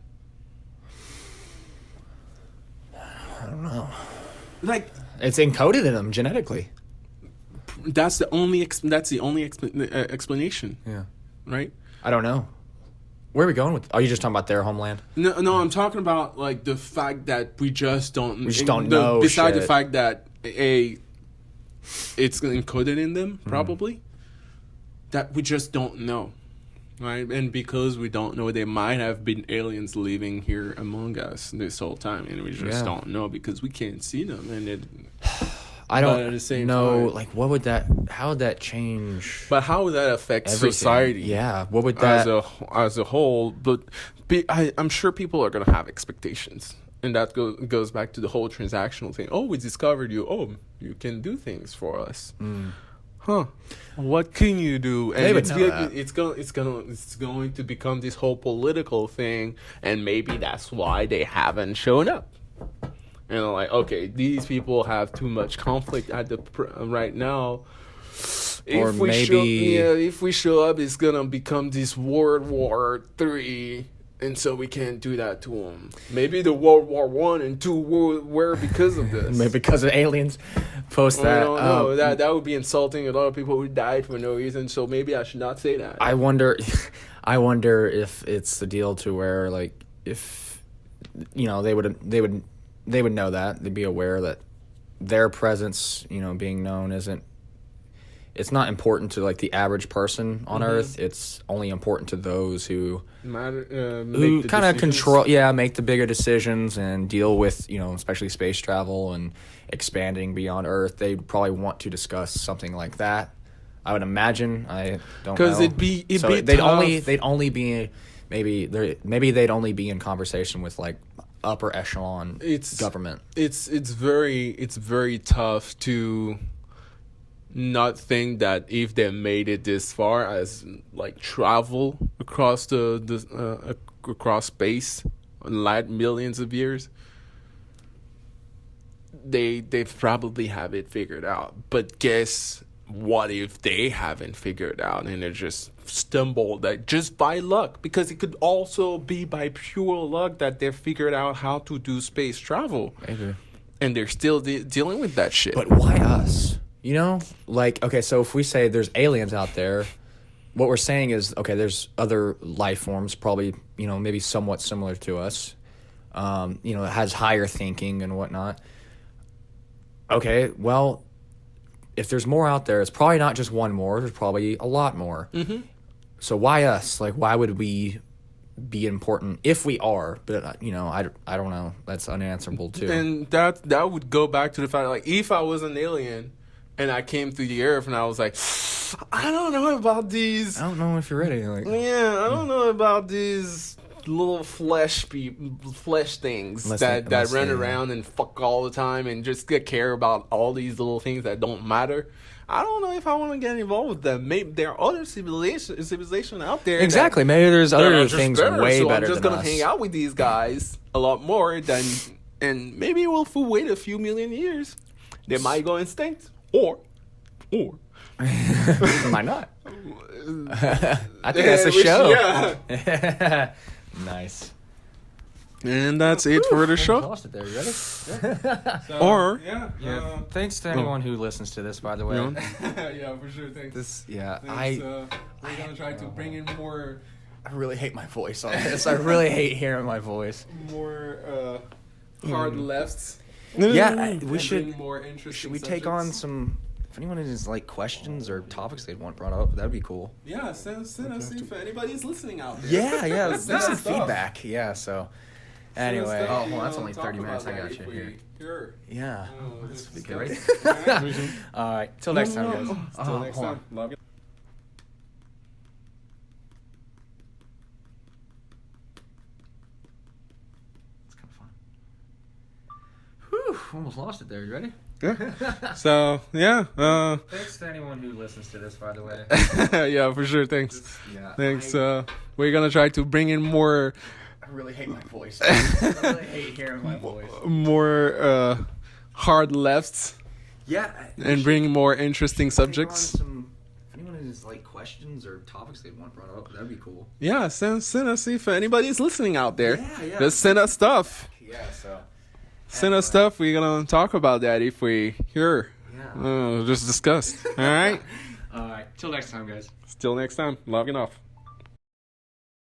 I don't know. Like, It's encoded in them genetically. that's the only explanation, Yeah. right? I don't know. Where are we going with? Are you just talking about their homeland? No, I'm talking about like the fact that we just don't. We just don't know Besides the shit. fact that it's encoded in them probably, that we just don't know, right? And because we don't know, there might have been aliens living here among us this whole time, and we just don't know because we can't see them. And I But at don't the same know. time- Like, what would that? How would that change? but how would that affect everything? society? Yeah. What would that? as a whole, but I'm sure people are gonna have expectations, and that goes back to the whole transactional thing. Oh, we discovered you. Oh, you can do things for us. Huh? What can you do? And They would know that. it's going to become this whole political thing, and maybe that's why they haven't shown up. And I'm like, okay, these people have too much conflict at the right now. Or If we show up, it's gonna become this World War III, and so we can't do that to them. Maybe the World War I and II were because of this. Maybe because of aliens. Post I that. don't know. That would be insulting. A lot of people who died for no reason. So maybe I should not say that. I wonder if it's the deal to where, like, if they would know that, they'd be aware that their presence, being known it's not important to like the average person on Earth. It's only important to those who kind of control, make the bigger decisions and deal with, especially space travel and expanding beyond Earth. They'd probably want to discuss something like that. I would imagine. I don't know. Because it'd be they'd tough. only be maybe they'd only be in conversation with like upper echelon government. It's very tough to not think that if they made it this far as like travel across across space, light millions of years, they probably have it figured out. But guess what if they haven't figured out and they just stumbled like just by luck? Because it could also be by pure luck that they figured out how to do space travel. Maybe. And they're still dealing with that shit. But why us? Like, okay, so if we say there's aliens out there, what we're saying is, okay, there's other life forms, probably, maybe somewhat similar to us, that has higher thinking and whatnot. Okay, well, if there's more out there, it's probably not just one more, there's probably a lot more. Mm-hmm. So why us? Like, why would we be important if we are? But, I don't know. That's unanswerable, too. And that would go back to the fact, like, if I was an alien and I came through the earth and I was like, I don't know about these. I don't know if you're ready. Like, Yeah, I don't know about these little flesh things that run around and fuck all the time and just care about all these little things that don't matter. I don't know if I want to get involved with them. Maybe there are other civilization out there. exactly. Maybe there's that other are just things better, way so better I'm just than gonna us. hang out with these guys a lot more and maybe we'll wait a few million years. They might go extinct, or Might not. I think that's the show. Yeah. Nice. And that's it for the show. Lost it there. You ready? Or Yeah. Thanks to anyone who listens to this, by the way. Yeah, for sure. Thanks. This, yeah, Thanks, we're gonna try to bring in more I really hate my voice on this. I really hate hearing my voice. hard lefts. Yeah, we And should. bring more interesting Should we take on subjects. some? If anyone has like questions or topics they'd want brought up, that'd be cool. Yeah, send us see if anybody's listening out there. Yeah, yeah. Leave Send some us stuff. feedback. Yeah. So, Send us anyway. stuff, Oh, you well, that's know, only talk 30 about minutes. I that got if you we here. hear. Yeah. Let's be discuss. great. Alright. All right. Till next time, guys. Till next hold on. time. Love you. It's kind of fun. Whew, almost lost it there. You ready? Yeah. So yeah, Thanks to anyone who listens to this, by the way. yeah, for sure. Thanks. Yeah. Thanks. We're gonna try to bring in more, I really hate my voice. I really hate hearing my voice. more hard lefts Yeah. and bring more interesting Take on subjects. some, if anyone has like questions or topics they want brought up, that'd be cool. Yeah, send us if anybody's listening out there. Yeah. Just send us stuff. Yeah. So. Send us stuff. We're gonna talk about that if we hear. Yeah. Just discuss. All right. All right. Till next time, guys. Till next time. Love enough.